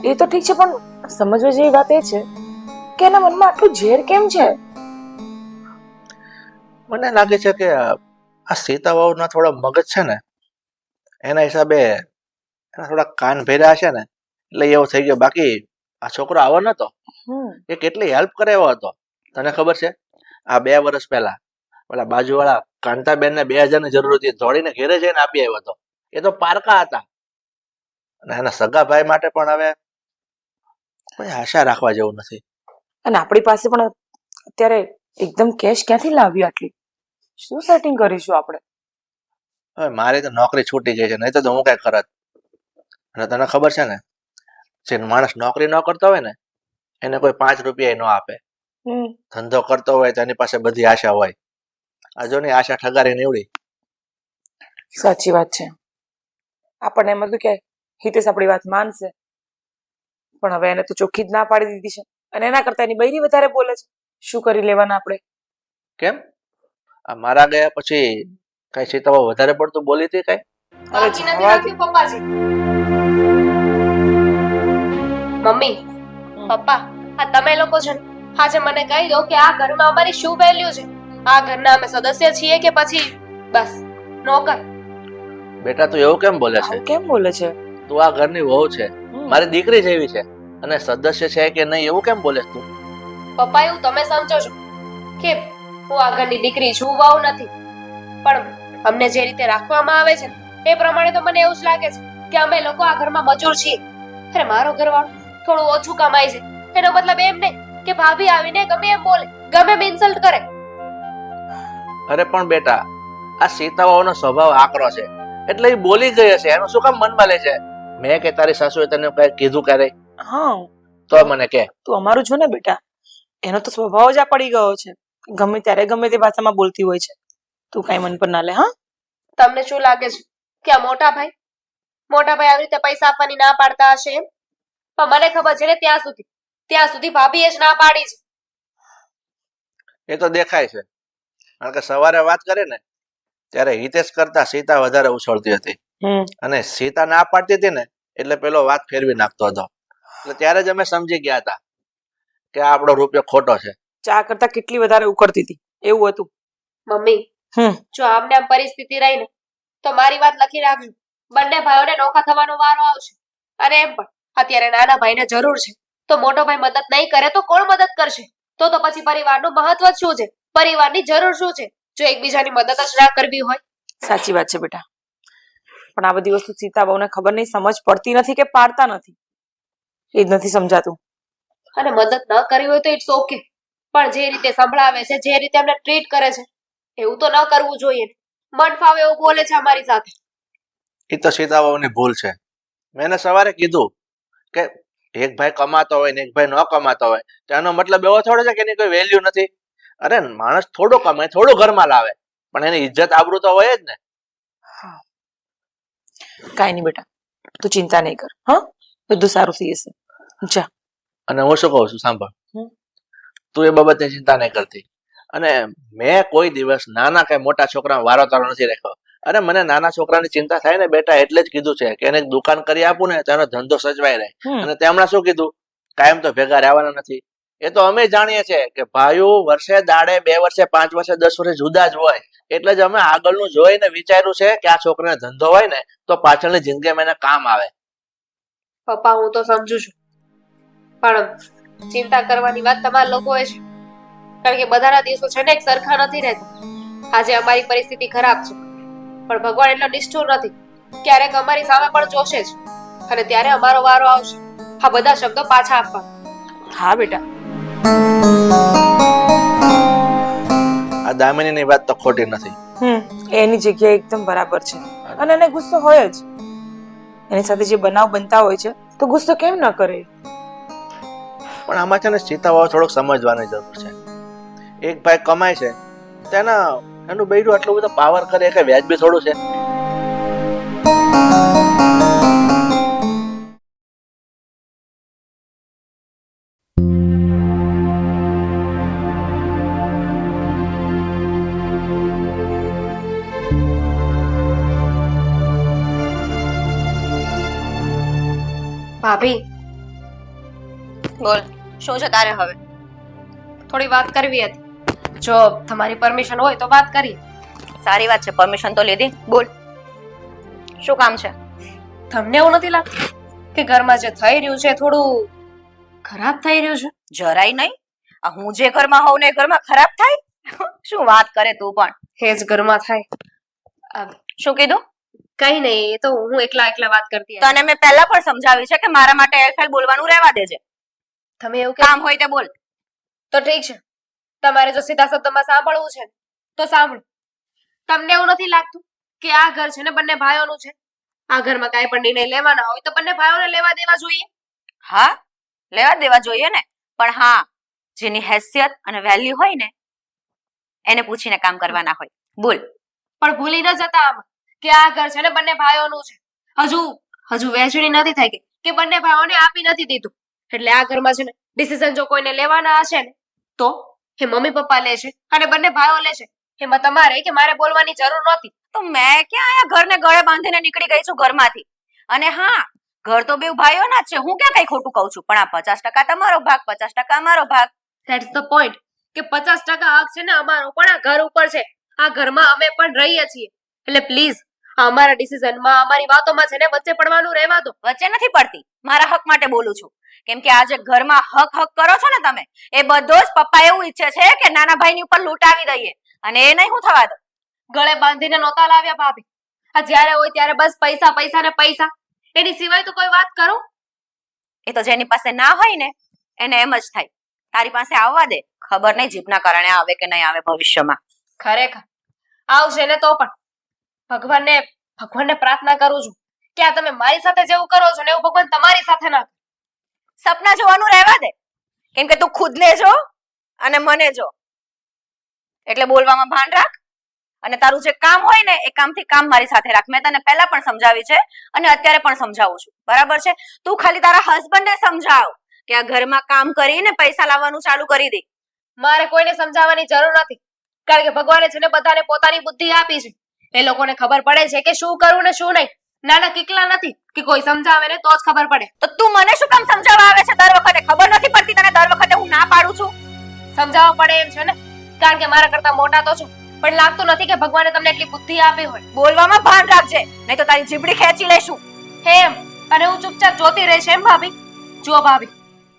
Speaker 1: એ તો ઠીક છે, પણ સમજવા જેવી વાત એ છે કે એના મનમાં આટલું ઝેર કેમ છે.
Speaker 2: મને લાગે છે કે આ સીતાવહુના થોડા મગજ છે ને, એના હિસાબે એના થોડા કાન ભર્યા છે ને, એટલે એવું થઈ ગયું. બાકી આ છોકરો આવો નતો. એ કેટલી હેલ્પ કરે એવો હતો. તને ખબર છે, આ 2 વર્ષ પહેલા પેલા બાજુવાળા કાંતાબેન ને 2,000 ની જરૂર હતી, દોડીને ઘેરે જઈને આપી આવ્યો હતો. એ તો પારકા હતા. અને એના સગા ભાઈ માટે પણ હવે કોઈ આશા રાખવા જેવું નથી.
Speaker 1: અને આપણી પાસે પણ અત્યારે એકદમ કેશ ક્યાંથી લાવી? આટલી શું સેટિંગ કરીશું આપણે?
Speaker 2: હવે મારી તો નોકરી છૂટી ગઈ છે, નહીં તો હું કઈ કરત. અને તને ખબર છે ને, જે માણસ નોકરી ન કરતો હોય ને એને કોઈ 5 રૂપિયા ન આપે. ધંધો કરતો હોય તો એની પાસે બધી આશા હોય. આ જો ને આશા ઠગારી નીવડી.
Speaker 1: સાચી વાત છે. આપણને એમ હતું કે હિતેશ આપણી વાત માનશે, પણ હવે એને તો ચોખ્ખી જ ના પાડી દીધી છે, અને એના કરતા એની બૈરી વધારે બોલે છે. શું કરી લેવાના આપણે?
Speaker 2: કેમ? આ મારા ગયા પછી કઈ સીતાઓ વધારે પડતું બોલી હતી કઈ?
Speaker 6: બાકી નથી
Speaker 1: જવા દે.
Speaker 6: રાખ્યું પપ્પાજી. મમ્મી, પપ્પા, આ તમે લોકો છે ને, આજે મને કહી દો કે આ ઘરમાં અમારી શું વેલ્યુ છે? આ ઘરના અમે સદસ્ય છીએ કે પછી બસ નોકર?
Speaker 2: બેટા તું એવું કેમ બોલે છે?
Speaker 1: આવું કેમ બોલે છે?
Speaker 2: તું આ ઘરની વહુ છે, મારી દીકરી જેવી છે, અને સદસ્ય છે કે નહીં એવું કેમ બોલે તું?
Speaker 6: પપ્પા એવું તમે સમજો છો કે હું આ ઘરની દીકરી છું, વહુ નથી. પણ અમને જે રીતે રાખવામાં આવે છે એ પ્રમાણે તો મને એવું જ લાગે છે કે અમે લોકો આ ઘરમાં મજૂર છીએ. અરે મારો ઘરવાળો થોડું ઓછું કમાય છે, એનો મતલબ એમ નહીં કે ભાભી આવીને ગમે એમ બોલે, ગમે એમ ઇન્સલ્ટ કરે.
Speaker 2: અરે પણ બેટા, આ સીતાઓનો સ્વભાવ આકરો છે, એટલે એ બોલી ગઈ હશે, એનું શું કામ મનમાં લે છે? મેં કે તારી સાસુએ તને કઈ કીધું ક્યારે?
Speaker 1: હા,
Speaker 2: તો મને કે.
Speaker 1: તું અમારું છો ને બેટા, એનો તો સ્વભાવ જ આ પડી ગયો છે. ગમે ત્યારે ગમે તે ભાષામાં બોલતી હોય છે. તું કઈ મન પર ના લે. હા,
Speaker 6: તમને શું લાગે છે કે આ મોટા ભાઈ આવી રીતે પૈસા આપવાની ના પાડતા હશે એમ? પણ મને ખબર છે ને ત્યાં સુધી ભાભીએ જ ના પાડી છે.
Speaker 2: એ તો દેખાય છે, કારણ કે સવારે વાત કરે ને ત્યારે હિતેશ કરતા સીતા વધારે ઉછળતી હતી, અને સીતા ના પાડતી હતી ને એટલે પેલો વાત ફેરવી નાખતો હતો. એટલે ત્યારે જ અમે સમજી ગયા હતા કે આ આપણો રૂપિયો ખોટો છે.
Speaker 1: ચા કરતા કેટલી વધારે ઉકળતી હતી એવું હતું.
Speaker 6: મમ્મી, જો આમને આમ પરિસ્થિતિ રહી ને તો મારી વાત લખી રાખજો, બંને ભાઈઓને નોખા થવાનો વારો આવશે. અને એમ પણ અત્યારે નાના ભાઈને જરૂર છે, તો મોટો ભાઈ મદદ નહીં કરે તો કોણ મદદ કરશે? તો પછી પરિવારનું મહત્વ જ શું છે? પરિવારની જરૂર શું છે જો એકબીજાની મદદ જ ના કરવી હોય?
Speaker 1: સાચી વાત છે બેટા, પણ આ બધી વસ્તુ સીતા બહુને ખબર નહીં, સમજ પડતી નથી કે પાડતા નથી, એ જ નથી સમજાતું.
Speaker 6: અને મદદ ન કરવી હોય તો ઇટ્સ ઓકે, પણ જે રીતે સંભળાવે છે, જે રીતે એમને ટ્રીટ કરે છે, એવું તો ન કરવું જોઈએ. મન ફાવે એવું બોલે છે અમારી સાથે.
Speaker 2: એ તો સીતાઓની ભૂલ છે. મેં એને સવારે કીધું કે એક ભાઈ કમાતો હોય ને એક ભાઈ ન કમાતો હોય તો એનો મતલબ એવો થોડો છે કે એની કોઈ વેલ્યુ નથી. અરે માણસ થોડો કમાય, થોડું ઘરમાં લાવે, પણ એની ઇજ્જત આબરૂ તો હોય જ ને.
Speaker 1: કાઈ નહીં બેટા, તું ચિંતા નહીં કર. હા, બધું સારું થઈ જશે. જા.
Speaker 2: અને હું શું કહું છું સાંભળ, તું એ બાબતની ચિંતા નહીં કરતી. અને મેં કોઈ દિવસ નાના કે મોટા છોકરા વારો તારો નથી રાખ્યો. અરે મને નાના છોકરાની ચિંતા થાય ને બેટા, એટલે જ કીધું છે કે એને એક દુકાન કરી આપું ને તો એનો ધંધો સચવાઈ રહે. અને તેમણે શું કીધું, કાયમ તો ભેગા રહેવાના નથી. એ તો અમે જાણીએ છીએ કે ભાઈઓ વર્ષે દાડે 2 વર્ષે 5 વર્ષે 10 વર્ષે જુદા જ હોય. એટલે જ અમે આગળનું જોઈને વિચાર્યું છે કે આ છોકરાને ધંધો હોય ને તો પાછળની જિંદગીમાં એને કામ આવે.
Speaker 6: પપ્પા, હું તો સમજુ છું, પણ ચિંતા કરવાની વાત તમારા લોકોએ છે, કારણ કે બધાના દિવસો છે ને એક સરખા નથી રહેતા. આજે અમારી પરિસ્થિતિ ખરાબ છે, પણ ભગવાન એટલો નિષ્ઠુર નથી, ક્યારેક અમારી સામે પણ જોશે જ, અને ત્યારે અમારો વારો આવશે આ બધા શબ્દો પાછા આપવા.
Speaker 1: હા બેટા,
Speaker 2: આ દામિનીની વાત તો ખોટી નથી.
Speaker 1: એની જગ્યાએ એકદમ બરાબર છે, અને એને ગુસ્સો હોય જ. એની સાથે જે બનાવ બનતા હોય છે તો ગુસ્સો કેમ ન કરે?
Speaker 2: પણ આમાં છે ને સીતાઓ થોડુંક સમજવાની જરૂર છે. એક ભાઈ કમાય છે તો એનું બૈરું આટલું બધો પાવર કરે કે વ્યાજબી થોડું છે?
Speaker 6: ભાભી,
Speaker 3: બોલ, શું છે તારે હવે?
Speaker 6: થોડી વાત કરવી હતી, જો તમારી પરમિશન હોય તો વાત કરીએ.
Speaker 3: સારી વાત છે, પરમિશન તો લીધી. બોલ, શું કામ છે?
Speaker 6: તમને એવું નથી લાગતું કે ઘરમાં જે થઈ રહ્યું છે થોડું ખરાબ થઈ રહ્યું છે?
Speaker 3: જરાય નહીં. આ હું જે ઘરમાં હોઉં ને એ ઘરમાં ખરાબ થાય? શું વાત કરે તું પણ?
Speaker 6: એ જ ઘરમાં થાય.
Speaker 3: શું કીધું?
Speaker 6: કઈ નહીં, એ તો હું એકલા વાત કરતી હતી.
Speaker 3: તને મેં પહેલા પણ સમજાવ્યું છે કે મારા માટે એલફેલ બોલવાનું રહેવા દેજે.
Speaker 6: તમે એવું
Speaker 3: કામ હોય તે બોલ.
Speaker 6: તો ઠીક છે, તમારે જો સીધા શબ્દમાં સાંભળવું છે તો સાંભળો. તમને એવું નથી લાગતું કે આ ઘર છે ને બંને ભાઈઓનું છે? આ ઘરમાં કાંઈ પણ નિર્ણય લેવાના હોય તો બંને ભાઈઓને લેવા દેવા જોઈએ.
Speaker 3: હા, લેવા દેવા જોઈએ ને, પણ હા, જેની હેસિયત અને વેલ્યુ હોય ને એને પૂછીને કામ કરવાના હોય. બોલ.
Speaker 6: પણ ભૂલી ન જતા આમાં કે આ ઘર છે ને બંને ભાઈઓનું છે. હજુ વહેંચણી નથી થઈ ગઈ કે બંને ભાઈઓને આપી નથી દીધું. એટલે આ ઘરમાં છે ને ડિસિઝન જો કોઈને લેવાના હશે ને તો એ મમ્મી પપ્પા લે છે અને બંને ભાઈઓ લે છે. એમાં તમારે કે મારે બોલવાની જરૂર નહોતી.
Speaker 3: તો મેં ક્યાં આયા ઘરને ગળે બાંધીને નીકળી ગઈ છું ઘરમાંથી? અને હા, ઘર તો બે ભાઈઓના જ છે, હું ક્યાં કઈ ખોટું કહું છું? પણ આ 50% તમારો ભાગ, 50% અમારો ભાગ.
Speaker 6: ધેટ્સ ધ પોઈન્ટ કે 50% હક છે ને અમારો પણ આ ઘર ઉપર છે. આ ઘરમાં અમે પણ રહીએ છીએ. એટલે પ્લીઝ અમારા ડિસિઝનમાં અમારી વાતોમાં છે ને વચ્ચે પડવાનું રહેવા દો.
Speaker 3: વચ્ચે નથી પડતી, મારા હક માટે બોલું છું. કેમ કે આ જે ઘરમાં હક કરો છો ને તમે, એ બધો જ પપ્પા એવું ઈચ્છે છે કે નાના ભાઈની ઉપર લૂંટાવી દઈએ, અને એ નહીં હું થવા દઉં.
Speaker 6: ગળે બાંધીને નહોતા લાવ્યા ભાભી. આ જ્યારે હોય ત્યારે બસ પૈસા પૈસા ને પૈસા, એની સિવાય તો કોઈ વાત કરો.
Speaker 3: એ તો જેની પાસે ના હોય ને એને એમ જ થાય. તારી પાસે આવવા દે, ખબર નહીં જીભના કારણે આવે કે નહીં આવે ભવિષ્યમાં.
Speaker 6: ખરેખર આવશે ને તો પણ ભગવાનને પ્રાર્થના કરું છું કે આ તમે મારી સાથે જેવું કરો છો ને એવું ભગવાન તમારી સાથે ના કરે.
Speaker 3: સપના જોવાનું રહેવા દે, કેમ કે તું ખુદને જો અને મને જો. એટલે બોલવામાં ભાન રાખ, અને તારું જે કામ હોય ને એ કામથી કામ મારી સાથે રાખ. મેં તને પહેલા પણ સમજાવી છે અને અત્યારે પણ સમજાવું છું, બરાબર છે? તું ખાલી તારા હસબન્ડને સમજાવ કે આ ઘરમાં કામ કરીને પૈસા લાવવાનું ચાલુ કરી દે.
Speaker 6: મારે કોઈને સમજાવવાની જરૂર નથી, કારણ કે ભગવાને છે ને બધાને પોતાની બુદ્ધિ આપી છે. એ લોકોને ખબર પડે છે કે શું કરવું ને શું નહીં. નાના કિકલા નથી કે કોઈ સમજાવે ને તો જ ખબર પડે.
Speaker 3: તો તું મને શું કામ સમજાવવા આવે છે દર વખતે? ખબર નથી પડતી તને દર વખતે હું ના પાડું છું?
Speaker 6: સમજાવવા પડે એમ છે ને, કારણ કે મારા કરતા મોટા તો છો, પણ લાગતું નથી કે ભગવાને તમને એટલી બુદ્ધિ આપી હોય.
Speaker 3: બોલવામાં ભાન રાખજે, નહીં તો તારી જીભડી ખેંચી લેશું.
Speaker 6: એમ અને હું ચૂપચાપ જોતી રહીશ એમ ભાભી? જુઓ ભાભી,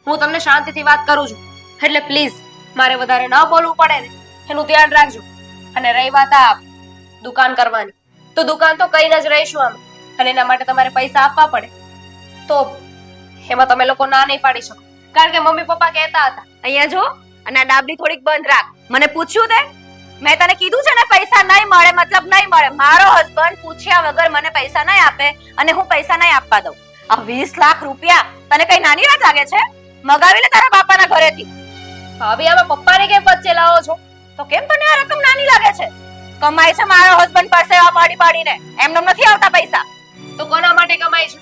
Speaker 6: હું તમને શાંતિથી વાત કરું છું, એટલે પ્લીઝ મારે વધારે ન બોલવું પડે ને એનું ધ્યાન રાખજો. અને રહી વાત આ દુકાન કરવાની, તો દુકાન તો કઈ જ રહીશું અમે, અને એના માટે તમારે પૈસા આપવા પડે તો એમાં તમે લોકો ના નહીં પાડી શકો, કારણ કે મમ્મી પપ્પા કહેતા હતા.
Speaker 3: અહીંયા જો, અને આ ડાબલી થોડીક બંધ રાખ. મને પૂછ્યું તે? મેં તને કીધું છે ને પૈસા નહીં મળે મતલબ નહીં મળે. મારો હસબન્ડ પૂછ્યા વગર મને પૈસા નહીં આપે અને હું પૈસા નહીં આપવા દઉં. આ 20 લાખ રૂપિયા તને કઈ નાની વાત લાગે છે? મગાવી લે તારા બાપાના ઘરેથી.
Speaker 6: ભાભી આમાં પપ્પાને કેમ વચ્ચે લાવો છો?
Speaker 3: તો કેમ તને આ રકમ નાની લાગે છે? કમાય છે મારો હસબન્ડ પરસેવા પાડી પાડીને, એમને નથી આવતા પૈસા.
Speaker 6: તો કોના માટે કમાય છે?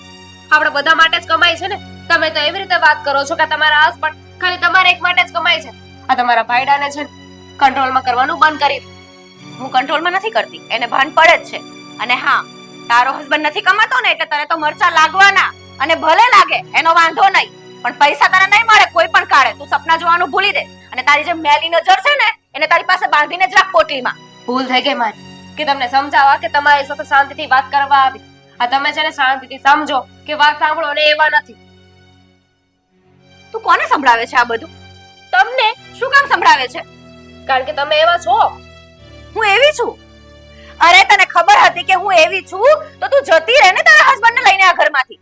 Speaker 6: આપણે બધા માટે જ કમાય છે ને. તમે તો એવી રીતે વાત કરો છો કે તમારા હસબન્ડ ખાલી તમારે એક માટે જ કમાય છે. આ તમારા ભાઈડાને છે કંટ્રોલમાં કરવાનું બંધ કરી દો.
Speaker 3: હું કંટ્રોલમાં નથી કરતી, એને ભાન પડે જ છે. અને હા, તારો હસબન્ડ નથી કમાતો ને એટલે તને તો મરચા લાગવાના, અને ભલે લાગે એનો વાંધો નહીં, પણ પૈસા તને નહીં મળે કોઈ પણ કાળે. તું સપના જોવાનું ભૂલી દે, અને તારી જે મેલી નજર છે ને એને તારી પાસે બાંધીને જ રાખ પોટલીમાં.
Speaker 6: ભૂલ થઈ ગઈ મારી કે તમને સમજાવવા કે તમારી સાથે શાંતિથી વાત કરવા આવી. આ તમે છે ને શાંતિથી સમજો કે વાત સાંભળો ને એવા નથી.
Speaker 3: તું કોને સંભળાવે છે આ બધું? તમને શું કામ સંભળાવે છે?
Speaker 6: કારણ કે તમે એવા છો.
Speaker 3: હું એવી છું? અરે તને ખબર હતી કે હું એવી છું તો તું જતી રહે ને તારા હસબન્ડને લઈને આ ઘરમાંથી.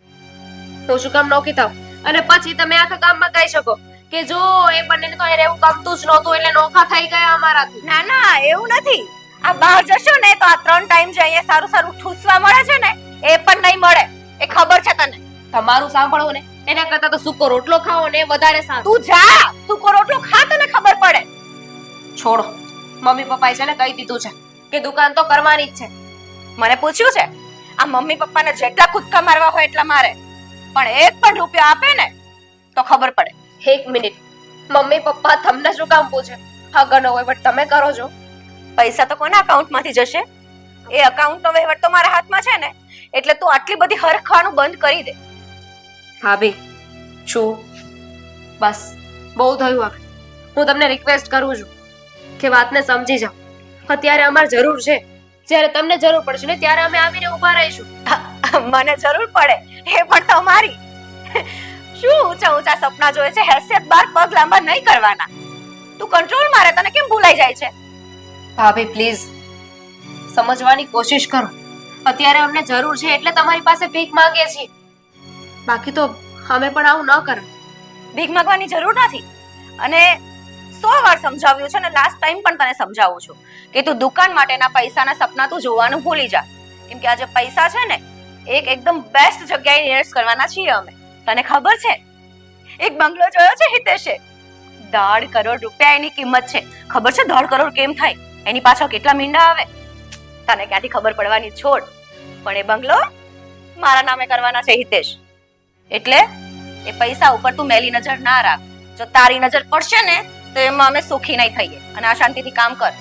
Speaker 6: તો શું કામ નોખી થાવ અને પછી તમે આખા કામમાં કહી શકો કે જો એ બંનેને તો અહીંયા રહેવું ગમતું જ નહોતું એટલે નોખા થઈ ગયા અમારાથી.
Speaker 3: ના ના, એવું નથી. આ બહાર જશો ને તો આ 3 ટાઈમ જે અહીંયા સારું સારું ઠૂસવા મળે છે ને એ પણ નહીં મળે. એ ખબર છે તને?
Speaker 6: તમારું સાંભળવું ને એના કરતા તો સૂકો રોટલો ખાઓ ને વધારે સારું.
Speaker 3: તું જા, સૂકો રોટલો ખા, તને ખબર પડે.
Speaker 6: છોડો, મમ્મી પપ્પાએ છે ને કહી દીધું છે કે દુકાન તો કરવાની જ છે.
Speaker 3: મને પૂછ્યું છે? આ મમ્મી પપ્પાને જેટલા કૂદકા મારવા હોય એટલા મારે, પણ એક પણ રૂપિયો આપે ને તો ખબર પડે.
Speaker 6: એક મિનિટ, મમ્મી પપ્પા તમને શું કામ પૂછે? આગળનો વહીવટ તમે કરો છો.
Speaker 3: પૈસા તો કોના અકાઉન્ટમાંથી જશે? એ અકાઉન્ટનો વહીવટ તો મારા હાથમાં છે ને, એટલે તું આટલી બધી હરખવાનું બંધ કરી દે.
Speaker 6: ભાભી શું બસ બહુ થયું હવે. હું તમને રિક્વેસ્ટ કરું છું કે વાતને સમજી જાઓ. અત્યારે અમારે જરૂર છે, જ્યારે તમને જરૂર પડશે ને ત્યારે અમે આવીને ઊભા રહીશું.
Speaker 3: મને જરૂર પડે એ પણ તમારી. શું ઊંચા ઊંચા સપના જોયે છે? હેસિયત બાર પગ લાંબા નહીં કરવાના. તું કંટ્રોલ મારે, તને કેમ ભૂલાઈ જાય છે?
Speaker 6: ભાભી પ્લીઝ સમજવાની કોશિશ કરો. અત્યારે અમને જરૂર છે એટલે તમારી પાસે ભીખ માંગીએ છીએ, બાકી તો અમે પણ આવું ન કરો.
Speaker 3: ભીખ માંગવાની જરૂર નથી, અને 100 વાર સમજાવ્યું છે ને લાસ્ટ ટાઈમ પણ તને સમજાવું છું કે તું દુકાન માટેના પૈસાના સપના તું જોવાનું ભૂલી જા. કેમ કે આ જે પૈસા છે ને એકદમ બેસ્ટ જગ્યાએ ઇન્વેસ્ટ કરવાના છીએ અમે. તને ખબર છે એક બંગલો જોયો છે હિતેશે? 1.5 કરોડ રૂપિયા એની કિંમત છે. ખબર છે 1.5 કરોડ કેમ થાય? એની પાછળ કેટલા મીંડા આવે તને ક્યાંથી ખબર પડવાની? છોડ. પણ એ બંગલો મારા નામે કરવાના છે હિતેશ. એટલે એ પૈસા ઉપર તું મેલી નજર ના રાખ. જો તારી નજર પડશે ને તો એમાં અમે સુખી નહીં થઈએ. અને આ શાંતિથી કામ કર.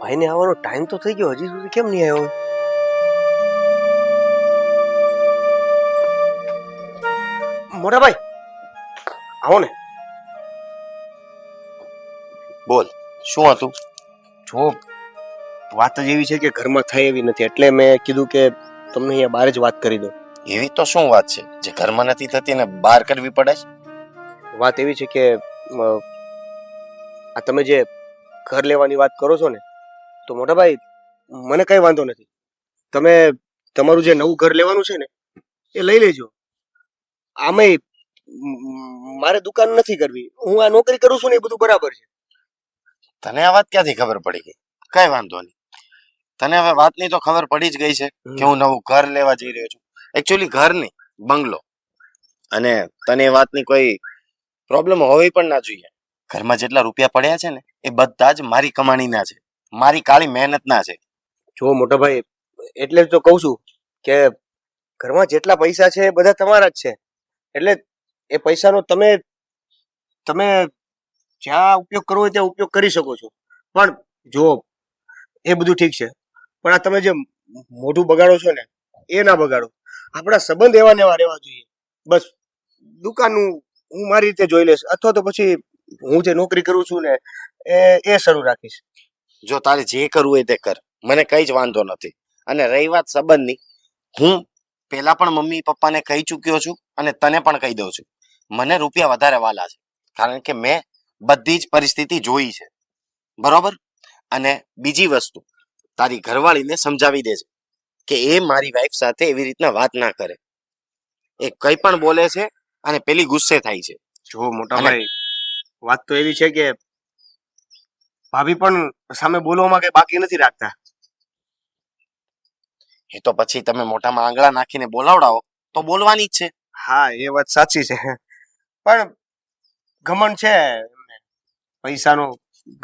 Speaker 5: ભાઈને આવવાનો ટાઈમ તો થઈ ગયો, હજી સુધી કેમ નહીં આવ્યો? મોટા ભાઈ આવો ને.
Speaker 4: બોલ, શું હતું?
Speaker 5: જો વાત જ એવી છે કે ઘરમાં થાય એવી નથી, એટલે મેં કીધું કે તમને અહીંયા બહાર જ વાત કરી દો.
Speaker 4: એવી તો શું વાત છે જે ઘરમાં નથી થતી ને બહાર કરવી પડે છે?
Speaker 5: વાત એવી છે કે આ તમે જે ઘર લેવાની વાત કરો છો ને, તો મોટા ભાઈ મને કઈ વાંધો નથી. તમે તમારું જે નવું ઘર લેવાનું છે ને એ લઈ લેજો. આમેય મારે દુકાન નથી કરવી, હું આ નોકરી કરું છું ને એ બધું બરાબર છે.
Speaker 4: તને આ વાત ક્યાંથી ખબર પડી ગઈ? કઈ વાંધો નહીં, તને હવે વાતની તો ખબર પડી જ ગઈ છે કે હું નવું ઘર લેવા જઈ રહ્યો છું. એકચ્યુઅલી ઘર નહીં, બંગલો. અને તને એ વાતની કોઈ પ્રોબ્લેમ હોવી પણ ના જોઈએ. ઘરમાં જેટલા રૂપિયા પડ્યા છે ને એ બધા જ મારી કમાણીના છે, મારી કાળી મહેનતના છે.
Speaker 5: જો મોટા ભાઈ, એટલે જ તો કહું છું કે ઘરમાં જેટલા પૈસા છે એ બધા તમારા જ છે. એટલે એ પૈસાનો તમે તમે જ્યાં ઉપયોગ કરવો હોય ત્યાં ઉપયોગ કરી શકો છો. પણ જો એ બધું ઠીક છે, પણ આ તમે જે મોઢું બગાડો છો ને એ ના બગાડો. આપણા સંબંધ એવા ને એવા રહેવા જોઈએ. બસ દુકાનનું હું મારી રીતે જોઈ લઈશ, અથવા તો પછી હું જે નોકરી કરું છું ને એ શરૂ રાખીશ.
Speaker 4: જો તારે જે કરવું હોય તે કર, મને કઈ જ વાંધો નથી. અને રહી વાત સંબંધની, હું પેલા પણ મમ્મી પપ્પાને કહી ચૂક્યો છું અને તને પણ કહી દઉં છું, મને રૂપિયા વધારે વાલા છે, કારણ કે મેં બધી જ પરિસ્થિતિ જોઈ છે, બરોબર? અને બીજી વસ્તુ, તારી ઘરવાળીને સમજાવી દેજે કે એ મારી વાઈફ સાથે એવી રીતના વાત ના કરે. એ કઈ પણ બોલે છે અને પેલી ગુસ્સે થાય છે.
Speaker 5: જો મોટા ભાઈ, વાત તો એવી છે કે ભાભી પણ સામે બોલવામાં કઈ બાકી નથી રાખતા.
Speaker 4: એ તો પછી તમે મોઢામાં આંગળા નાખીને બોલાવડાવો તો બોલવાની જ છે.
Speaker 5: હા, એ વાત સાચી છે, પણ ઘમંડ છે એમને, પૈસાનો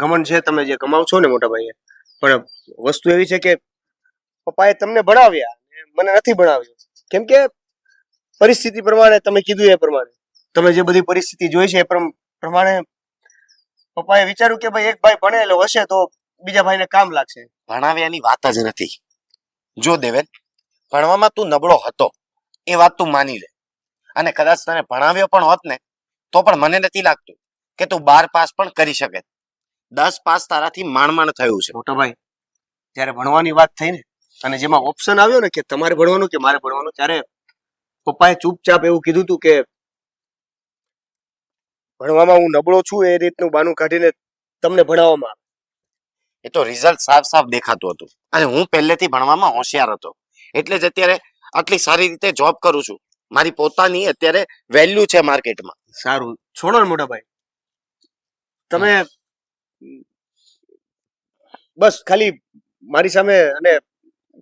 Speaker 5: ઘમંડ છે. તમે જે કમાવ છો ને મોટા ભાઈ, પણ વસ્તુ એવી છે કે પપ્પાએ તમને ભણાવ્યા, મને નથી ભણાવ્યો. કેમ કે પરિસ્થિતિ પ્રમાણે, તમે કીધું એ પ્રમાણે, તમે જે બધી પરિસ્થિતિ જોઈ છે એ પ્રમાણે પપ્પાએ વિચાર્યું કે ભાઈ એક ભાઈ ભણેલો હશે તો બીજા ભાઈને કામ લાગશે.
Speaker 4: ભણાવ્યાની વાત જ નથી. જો દેવેન, ભણવામાં તું નબળો હતો એ વાત તું માની લે, અને કદાચ તને ભણાવ્યો પણ હોત ને તો પણ મને નથી લાગતું કે તું 12 પાસ પણ કરી શકે. 10 પાસ તારાથી માંડ થયું છે.
Speaker 5: મોટા ભાઈ, જ્યારે ભણવાની વાત થઈ ને અને જેમાં ઓપ્શન આવ્યો ને કે તમારે ભણવાનું કે મારે ભણવાનું, ત્યારે પપ્પાએ ચૂપચાપ એવું કીધું હતું કે ભણવામાં હું નબળો છું એ રીતનું બાનું કાઢીને તમને ભણાવવામાં.
Speaker 4: એ તો રિઝલ્ટ સાફ સાફ દેખાતું હતું, અને હું પહેલેથી ભણવામાં હોશિયાર હતો, એટલે જ અત્યારે આટલી સારી રીતે જોબ કરું છું. મારી પોતાની અત્યારે વેલ્યુ છે માર્કેટમાં.
Speaker 5: સારું, છોડો ને મોટા ભાઈ, તમે બસ ખાલી મારી સામે અને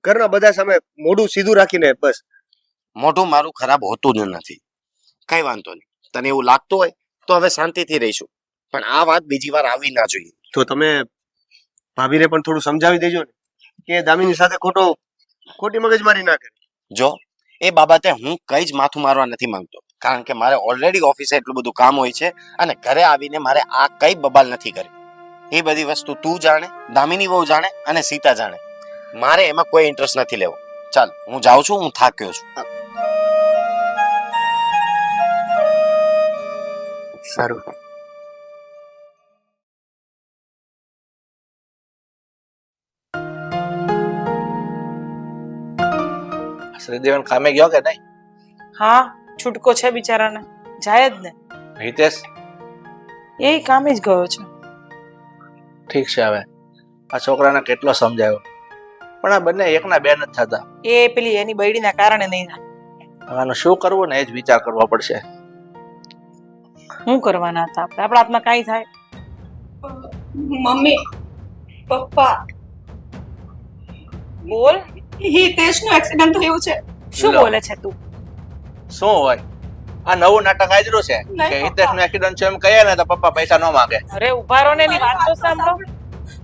Speaker 5: ઘરના બધા સામે મોઢું સીધું રાખીને બસ.
Speaker 4: મોઢું મારું ખરાબ હોતું જ નથી, કઈ વાંધો નહીં. તને એવું લાગતું હોય તો હવે શાંતિથી રહીશું, પણ આ વાત બીજી વાર આવી ના જોઈએ.
Speaker 5: તો તમે ભાભીને પણ થોડું સમજાવી દેજો ને કે દામિની સાથે ખોટી મગજમારી ના કરે.
Speaker 4: જો એ બાબતે હું કઈ જ માથું મારવા નથી માંગતો, કારણ કે મારે ઓલરેડી ઓફિસે એટલું બધું કામ હોય છે, અને ઘરે આવીને મારે આ કઈ બબાલ નથી કરી. એ બધી વસ્તુ તું જાણે, દામિની બહુ જાણે અને સીતા જાણે. મારે એમાં કોઈ ઇન્ટરેસ્ટ નથી લેવો. ચાલ, હું જાઉં છું, હું થાક્યો છું.
Speaker 5: સારું.
Speaker 2: શ્રીદેવન કામે ગયો કે નહીં?
Speaker 1: હા, છૂટકો છે બિચારાને, જાય જ ને.
Speaker 2: હિતેશ?
Speaker 1: એ કામે જ ગયો છે.
Speaker 2: ઠીક છે, હવે આ છોકરાને કેટલો સમજાયો, પણ આ બંને એકના બે નથી થતા.
Speaker 1: એ પેલી એની બૈડીના કારણે નહીં થાય.
Speaker 2: આનું શું કરવું ને એ જ વિચાર કરવો પડશે.
Speaker 1: શું કરવાના હતા આપણે? આપણા હાથમાં કાંઈ થાય?
Speaker 3: મમ્મી, પપ્પા,
Speaker 1: બોલ.
Speaker 3: હિતેશનું એક્સિડન્ટ થયું છે.
Speaker 1: શું
Speaker 2: લો.
Speaker 1: બોલે છે તું?
Speaker 2: શું હોય આ નવું નાટક આજરું છે
Speaker 3: નહીં,
Speaker 2: કે
Speaker 3: પપ્પા.
Speaker 2: હિતેશનું એક્સિડન્ટ છે એમ કહીએ ને તો પપ્પા પૈસા ન માંગે.
Speaker 1: અરે ઉભા રહો ને, એની વાત તો સાંભળો.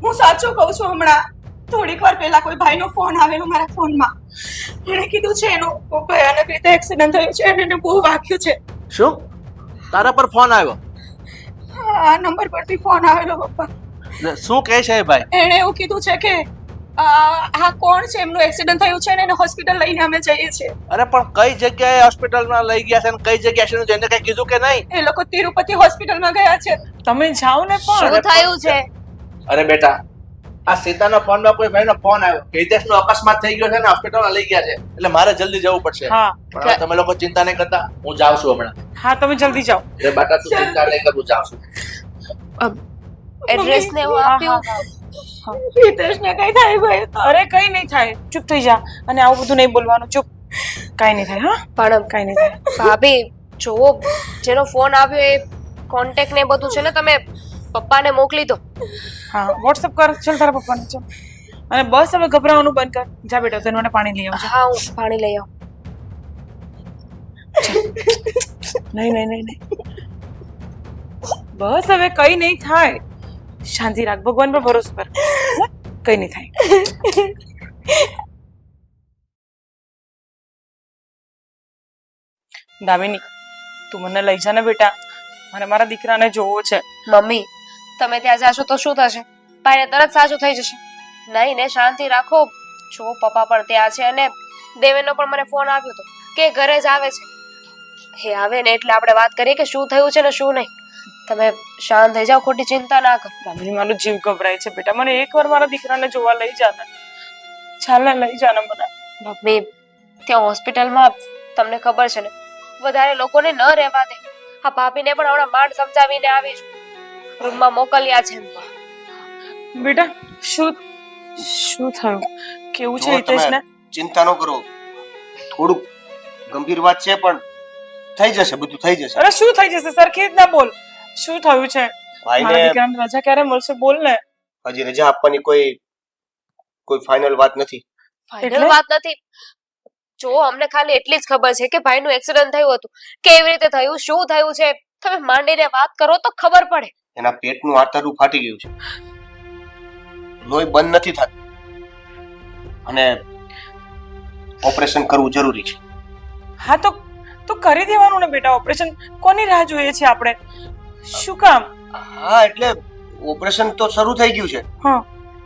Speaker 3: હું સાચું કહું છું. હમણાં થોડીક વાર પહેલા કોઈ ભાઈનો ફોન આવેલો મારા ફોનમાં. એણે કીધું છે એનું બહુ ભયાનક રીતે એક્સિડન્ટ થયું છે અને એને બહુ વાગ્યું છે.
Speaker 2: શું તારા પર ફોન આવ્યો?
Speaker 3: આ નંબર પરથી ફોન આવેલો પપ્પા.
Speaker 2: ને શું કહે છે એ ભાઈ?
Speaker 3: એણે એવું કીધું છે કે આ કોણ છે, એમનું એક્સિડન્ટ થયું છે ને એને હોસ્પિટલ લઈને અમે જઈએ છીએ.
Speaker 2: અરે પણ કઈ જગ્યાએ હોસ્પિટલમાં લઈ ગયા છે અને કઈ જગ્યાએ છે એને કઈ કીધું કે નહીં?
Speaker 3: એ લોકો તિરુપતિ હોસ્પિટલમાં ગયા છે.
Speaker 1: તમે જાઓ ને પણ.
Speaker 6: શું થયું છે?
Speaker 2: અરે બેટા આ સીતાનો ફોનમાં કોઈ ભાઈનો ફોન આવ્યો કે હિતેશનો અકસ્માત થઈ ગયો છે ને હોસ્પિટલમાં લઈ ગયા છે એટલે મારે જલ્દી જવું પડશે.
Speaker 1: હા
Speaker 2: પણ હવે તમે લોકો ચિંતા નહીં કરતા, હું જાઉં છું હમણાં.
Speaker 1: હા, તમે જલ્દી જાઓ.
Speaker 2: એ બાટા તું ચિંતા નહીં કર, હું જાઉં છું.
Speaker 6: એડ્રેસ ને એવું આપ્યું?
Speaker 3: હિતેશને કઈ થાય ભાઈ તો.
Speaker 1: અરે કઈ નહીં થાય, ચૂપ થઈ જા. અને આવું બધું નહીં બોલવાનું, ચૂપ. કઈ નહીં થાય. હા,
Speaker 6: પણ
Speaker 1: કઈ નહીં થાય.
Speaker 6: ભાભી જોવો, જેનો ફોન આવ્યો એ કોન્ટેક્ટ ને બધું છે ને તમે પપ્પાને મોકલી દો.
Speaker 1: હા, વોટ્સઅપ કર. ચલ તારા પપ્પાને, ચલ. અને બસ હવે ગભરાવાનું બંધ કર. જા બેટા, તને માટે પાણી લઈ આવજો.
Speaker 6: હા, હું પાણી લઈ આવું.
Speaker 1: નહીં નહીં નહીં નહીં, બસ હવે કઈ નહીં થાય. શાંતિ રાખ, ભગવાન પર ભરોસો કર. હે? કઈ નહીં થાય. દામિની, તું મને લઈ જા ને બેટા, મને મારા દીકરાને જોવો છે.
Speaker 6: મમ્મી તમે ત્યાં જાશો તો શું થશે? ભાઈને તરત સાચું થઈ જશે. નહીં ને, શાંતિ રાખો. જો પપ્પા પણ ત્યાં છે અને દેવેનનો પણ મને ફોન આવ્યો હતો કે ઘરે જ આવે છે. એ આવે ને એટલે આપણે વાત કરીએ કે શું થયું છે ને શું નહીં. તમે શાંત થઈ જાઓ, ખોટી ચિંતા ના કરો.
Speaker 1: દામિની, મારો જીવ ગભરાય છે બેટા, મને એકવાર મારા દીકરાને જોવા લઈ જા ને. ચાલ ને, લઈ જા ને મને.
Speaker 6: મમ્મી ત્યાં હોસ્પિટલમાં તમને ખબર છે ને વધારે લોકોને ન રહેવા દે. આ ભાભીને પણ હમણાં માંડ સમજાવીને આવી છું, રૂમમાં મોકલ્યા છે.
Speaker 1: બેટા, શું શું થયું? કેવું છે
Speaker 5: જો
Speaker 1: હિતેશને?
Speaker 5: તમે ચિંતા ન કરો, થોડુંક ગંભીર વાત છે પણ થઈ જશે, બધું થઈ જશે.
Speaker 1: અરે શું થઈ જશે? સરખી રીતના બોલ. શું થયું છે? મારા
Speaker 5: ભાઈને
Speaker 1: દીકરાને રજા ક્યારે મળશે? બોલ ને.
Speaker 5: હજી રજા આપવાની કોઈ ફાઇનલ વાત નથી.
Speaker 6: ફાઇનલ
Speaker 1: એટલે?
Speaker 6: વાત નથી. જો અમને ખાલી એટલી જ ખબર છે કે ભાઈનું એક્સિડન્ટ થયું હતું. કેવી રીતે થયું, શું થયું છે, તમે માંડીને વાત કરો તો ખબર પડે.
Speaker 5: એના પેટનું આંતરડું ફાટી ગયું છે, લોહી બંધ નથી થતું અને ઓપરેશન કરવું જરૂરી છે.
Speaker 1: હા તો કરી દેવાનું ને બેટા ઓપરેશન. કોની રાહ જોઈએ છે આપણે? શું કામ?
Speaker 5: હા એટલે ઓપરેશન તો શરૂ થઈ ગયું છે.
Speaker 1: હા,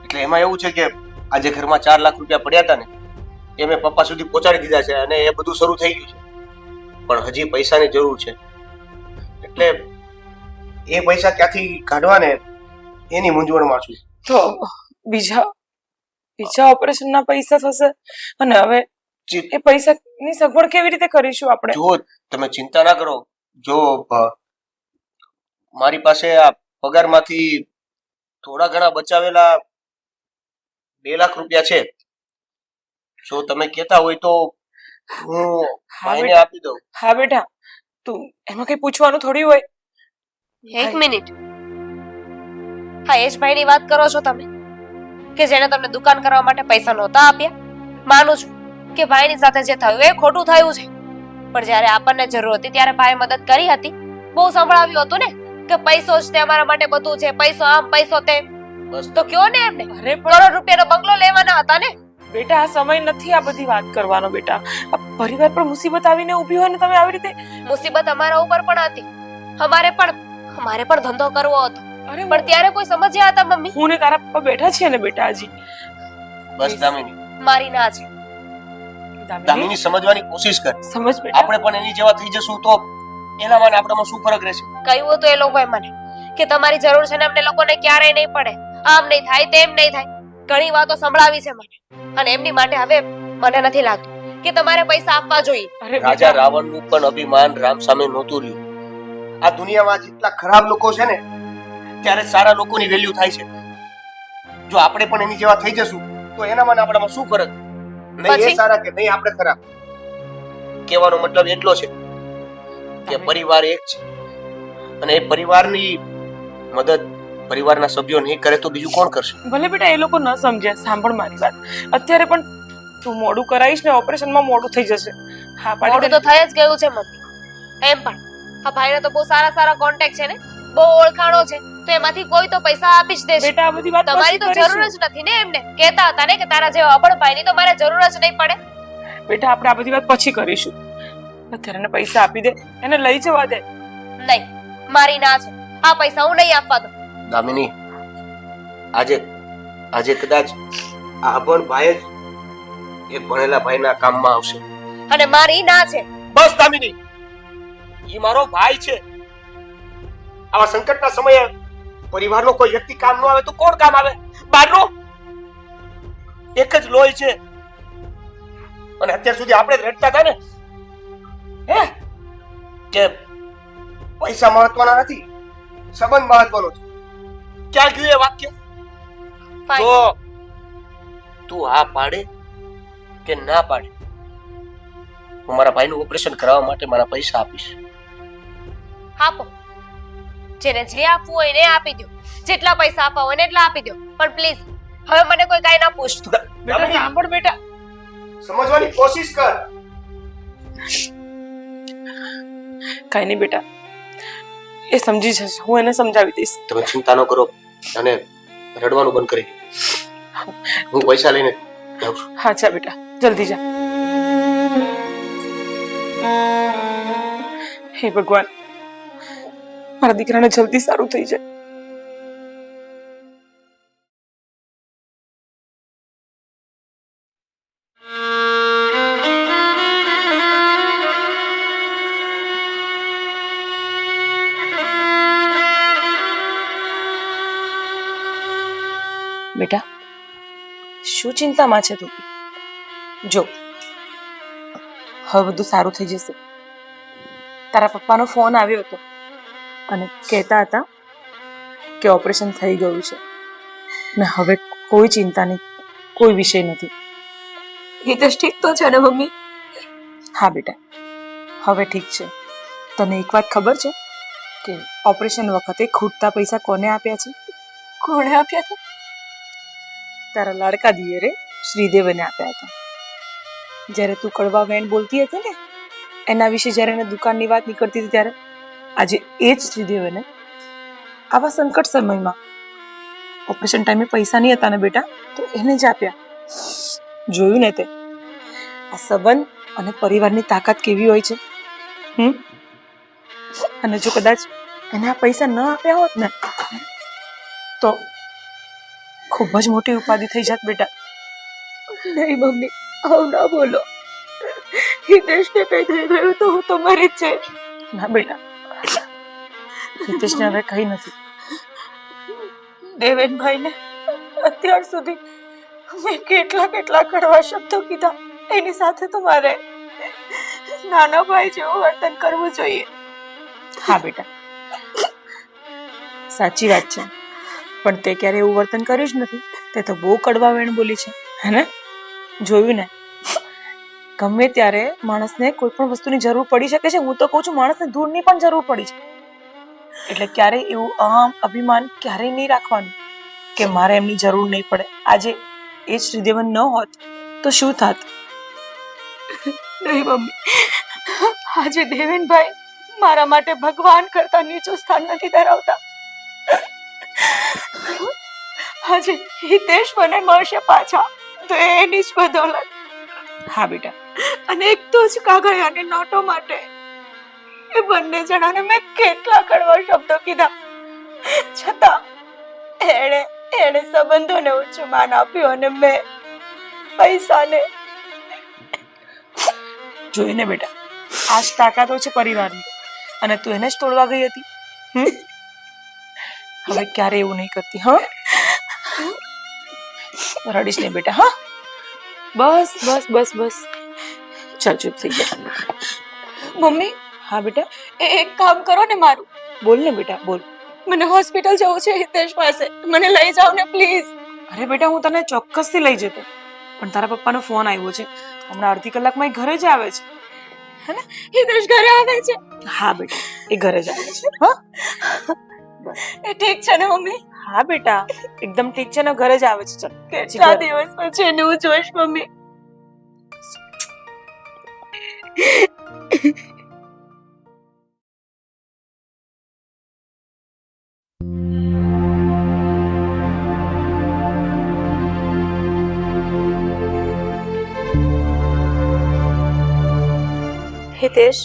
Speaker 5: એટલે એમાં એવું છે કે આજે ઘરમાં 4 લાખ રૂપિયા પડ્યા હતા ને એ મેં પપ્પા સુધી પહોંચાડી દીધા છે અને એ બધું શરૂ થઈ ગયું છે, પણ હજી પૈસાની જરૂર છે. એટલે એ પૈસા ક્યાંથી કાઢવા ને એની મૂંઝવણમાં છું.
Speaker 1: તો બીજા ઓપરેશનના પૈસા થશે અને હવે
Speaker 5: ચિ-
Speaker 1: એ પૈસાની સગવડ કેવી રીતે કરીશું આપણે?
Speaker 5: જો તમે ચિંતા ના કરો, જો મારી પાસે આ પગારમાંથી થોડા ઘણા બચાવેલા 2 લાખ રૂપિયા છે. જો તમે કહેતા હોય તો હું ભાઈને આપી દઉં.
Speaker 1: હા બેટા, તું એમાં કઈ પૂછવાનું થોડી હોય.
Speaker 6: એક મિનિટ, હા એ જ ભાઈની વાત કરો છો તમે કે જેને તમને દુકાન કરવા માટે પૈસા નહોતા આપ્યા? માનું છું કે ભાઈની સાથે જે થયું એ ખોટું થયું છે, પણ જ્યારે આપણને જરૂર હતી ત્યારે ભાઈએ મદદ કરી હતી. બહુ સંભળાવ્યું હતું ને કે પૈસો જ તે અમારા માટે બધું છે, પૈસો આમ પૈસો તેમ.
Speaker 5: બસ
Speaker 6: તો કયો ને એમને,
Speaker 1: અરે પણ
Speaker 6: કરોડ રૂપિયાનો બંગલો લેવાના હતા ને.
Speaker 1: બેટા, આ સમય નથી આ બધી વાત કરવાનો. બેટા, આ પરિવાર પર મુસીબત આવીને ઊભી હોય ને તમે આવી રીતે.
Speaker 6: મુસીબત અમારા ઉપર પણ હતી, અમારે પણ ધંધો કરવો હતો,
Speaker 1: અરે
Speaker 6: પણ ત્યારે કોઈ સમજ્યા હતા મમ્મી?
Speaker 1: હું ને તારા પપ્પા બેઠા છીએ ને બેટા હજી.
Speaker 5: બસ દામિની,
Speaker 6: મારી ના છે.
Speaker 5: દામિની સમજવાની કોશિશ કર.
Speaker 1: સમજ બેટા.
Speaker 5: આપણે પણ એની જેવા થઈ જશું તો એના મને આપણામાં શું ફરક રહેશે?
Speaker 6: કહ્યું હતું એ લોકોએ મને કે તમારી જરૂર છે ને અમને લોકોને ક્યારેય નહીં પડે, આમ નહીં થાય તેમ નહીં થાય. ઘણી વાતો સંભળાવી છે મને, અને એમની માટે હવે મને નથી લાગતું કે તમારે પૈસા આપવા જોઈએ.
Speaker 1: અરે
Speaker 5: રાજા
Speaker 1: બેટા,
Speaker 5: રાવણનું પણ અભિમાન રામ સામે નહોતું રહ્યું. આ દુનિયામાં જેટલા ખરાબ લોકો છે ને ત્યારે સારા લોકોની વેલ્યુ થાય છે. જો આપણે પણ એની જેવા થઈ જશું તો એનામાં ને આપણામાં શું ફરક? નહીં એ
Speaker 6: પછી?
Speaker 5: સારા કે નહીં આપણે ખરાબ? કહેવાનો મતલબ એટલો છે કે પરિવાર એક છે અને એ પરિવારની મદદ પરિવારના સભ્યો નહીં કરે તો બીજું કોણ કરશે?
Speaker 1: ભલે બેટા એ લોકો ન સમજે, સાંભળ મારી વાત. અત્યારે પણ તું મોડું કરાવીશ ને ઓપરેશનમાં મોડું થઈ જશે. હા
Speaker 6: મોડું તો થઈ જ ગયું છે મમ્મી. એમ પણ આ ભાઈને તો બહુ સારા સારા કોન્ટેક્ટ છે ને, બહુ ઓળખાણો છે, તો એમાંથી કોઈ તો પૈસા આપી જ દેશે.
Speaker 1: બેટા આ બધી વાત
Speaker 6: તમારી તો
Speaker 1: પછી
Speaker 6: જરૂર
Speaker 1: કરીશું.
Speaker 6: જ નથી ને એમને. કહેતા હતા ને કે તારા જેવા અબળ ભાઈની તો મારે જરૂર જ નહીં પડે.
Speaker 1: બેટા આપણે આ બધી વાત પછી કરીશું. અત્યારે એને પૈસા આપી દે, એને લઈ જવા દે.
Speaker 6: નહીં, મારી ના છે. આ પૈસા હું નહીં આપવા દઉં.
Speaker 5: દામિની, આજે કદાચ આ અભણ ભાઈ જ એક ભણેલા ભાઈના કામમાં આવશે.
Speaker 6: અને મારી ના છે.
Speaker 5: બસ દામિની, ઈ મારો ભાઈ છે. આવા સંકટના સમયે પરિવારનો કોઈ વ્યક્તિ કામ ન આવે તો કોણ કામ આવે? બહારનો એક જ લોહી છે. અને અત્યાર સુધી આપણે જ રડતા હતા ને હે કે પૈસા મહત્વના નથી, સંબંધ મહત્વનો છે. ક્યાં ગયું એ વાક્ય?
Speaker 6: Fine.
Speaker 5: તો તું આ પાડે કે ના પાડે, હું મારા ભાઈનું ઓપરેશન કરાવવા માટે મારા પૈસા આપીશ.
Speaker 6: આપો. જેને જે આપવું હોય એને આપી દો. જેટલા પૈસા આપવા હોય ને એટલા આપી દો. પણ પ્લીઝ હવે મને કોઈ કાઈ ના પૂછતું.
Speaker 1: બેટા સાંભળ બેટા.
Speaker 5: સમજવાની કોશિશ કર.
Speaker 1: કઈ નહીં બેટા, એ સમજી જશે. હું એને સમજાવી દઈશ.
Speaker 5: તમે ચિંતા ન કરો અને રડવાનું બંધ કરી દો. હું પૈસા લઈને જાઉં છું.
Speaker 1: હા જા બેટા, જલ્દી જા. હે ભગવાન, મારા દીકરાને જલ્દી સારું થઈ જાય. બેટા, શું ચિંતામાં છે તું? જો હવે બધું સારું થઈ જશે. તારા પપ્પાનો ફોન આવ્યો હતો અને કહેતા હતા કે ઓપરેશન થઈ ગયું છે ને હવે કોઈ ચિંતા નહીં, કોઈ વિષય નથી.
Speaker 3: હિતેશ ઠીક તો છે ને મમ્મી?
Speaker 1: હા બેટા, હવે ઠીક છે. તને એક વાત ખબર છે કે ઓપરેશન વખતે ખૂટતા પૈસા કોને આપ્યા છે?
Speaker 3: કોણે આપ્યા હતા?
Speaker 1: તારા લાડકા દિયરે શ્રીદેવને આપ્યા હતા. જ્યારે તું કડવા વેણ બોલતી હતી ને એના વિશે જ્યારે એને દુકાનની વાત નીકળતી હતી ત્યારે આજે એ જ શ્રીદેવને આવા સંકટ સમયમાં ઓપરેશન ટાઈમે પૈસા નહીં હતા ને બેટા, તો એને જ આપ્યા. જોયું ને તે? આ સંબંધ અને પરિવારની તાકાત કેવી હોય છે. અને જો કદાચ એને આ પૈસા ન આપ્યા હોત ને તો ખૂબ જ મોટી ઉપાધિ થઈ જાત બેટા.
Speaker 3: નહીં મમ્મી, આવું ના બોલો. હિતેશને કઈ થઈ ગયું તો હું તો મરી જ જઈશ.
Speaker 1: ના બેટા, હિતેશને હવે કઈ નથી.
Speaker 3: દેવેનભાઈને અત્યાર સુધી મેં કેટલા કડવા શબ્દો કીધા, એની સાથે તો મારે નાના ભાઈ જેવું વર્તન કરવું જોઈએ.
Speaker 1: હા બેટા, સાચી વાત છે. પણ તે ક્યારે એવું વર્તન કર્યું જ નથી. તે તો બહુ કડવા વેણ બોલી છે, હે ને? જોયું ને? ગમે ત્યારે માણસને કોઈ પણ વસ્તુની જરૂર પડી શકે છે. હું તો કહું છું માણસને દૂરની પણ જરૂર પડી છે. એટલે ક્યારેય એવું અહમ અભિમાન ક્યારેય નહીં રાખવાનું કે મારે એમની જરૂર નહીં પડે. આજે એ જ શ્રીદેવન ન હોત તો શું થાત?
Speaker 3: નહીં મમ્મી, આજે દેવેનભાઈ મારા માટે ભગવાન કરતા નીચું સ્થાન નથી ધરાવતા. આજે હિતેશ મને મળશે પાછા તો એની જ બદોલત.
Speaker 1: હા બેટા,
Speaker 3: અને એક તો જ કાગળિયાની નોટો માટે એ બંને જણાને મેં કેટલા કડવા શબ્દો કીધા, છતાં એણે સંબંધોને ઊંચું માન આપ્યું અને મેં પૈસાને.
Speaker 1: જોયું ને બેટા, આ જ તાકાતો છે પરિવારની. અને તું એને જ તોડવા ગઈ હતી. હવે ક્યારે એવું નહીં કરતી. હા, રડીશ નહીં બેટા. હા, બસ બસ બસ બસ, ચાલ ચૂપ થઈ જા.
Speaker 3: મમ્મી.
Speaker 1: હા બેટા,
Speaker 3: એક કામ કરો ને મારું.
Speaker 1: બોલ ને બેટા, બોલ.
Speaker 3: મને હોસ્પિટલ જવું છે હિતેશ પાસે, મને લઈ જાઓ ને પ્લીઝ.
Speaker 1: અરે બેટા, હું તને ચોક્કસથી લઈ જતો, પણ તારા પપ્પાનો ફોન આવ્યો છે. હમણાં અડધી કલાકમાં એ ઘરે જ આવે છે.
Speaker 3: હિતેશ ઘરે આવે છે?
Speaker 1: હા બેટા, એ ઘરે જ આવે છે. હા,
Speaker 3: એ ઠીક છે ને મમ્મી?
Speaker 1: હા બેટા, એકદમ ઠીક છે ને, ઘરે જ આવે છે. ચાલ,
Speaker 3: કેટલા દિવસ પછી એને હું જોઈશ મમ્મી. હિતેશ,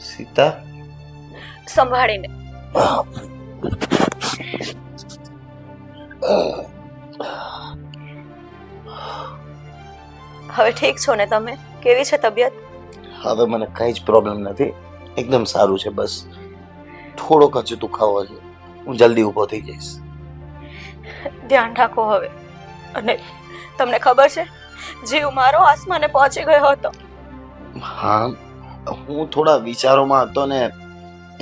Speaker 4: સીતા,
Speaker 3: સંભાળીને. હવે ઠીક છો ને તમે? કેવી છે તબિયત?
Speaker 4: હવે મને કઈ જ પ્રોબ્લેમ નથી, એકદમ સારું છે. બસ થોડોક જ દુખાવો છે. હું જલ્દી ઊભો થઈ જઈશ.
Speaker 3: ધ્યાન રાખો હવે. અને તમને ખબર છે, જીવ મારો આસમાને પહોંચી ગયો હતો.
Speaker 4: હા, હું થોડા વિચારોમાં હતો ને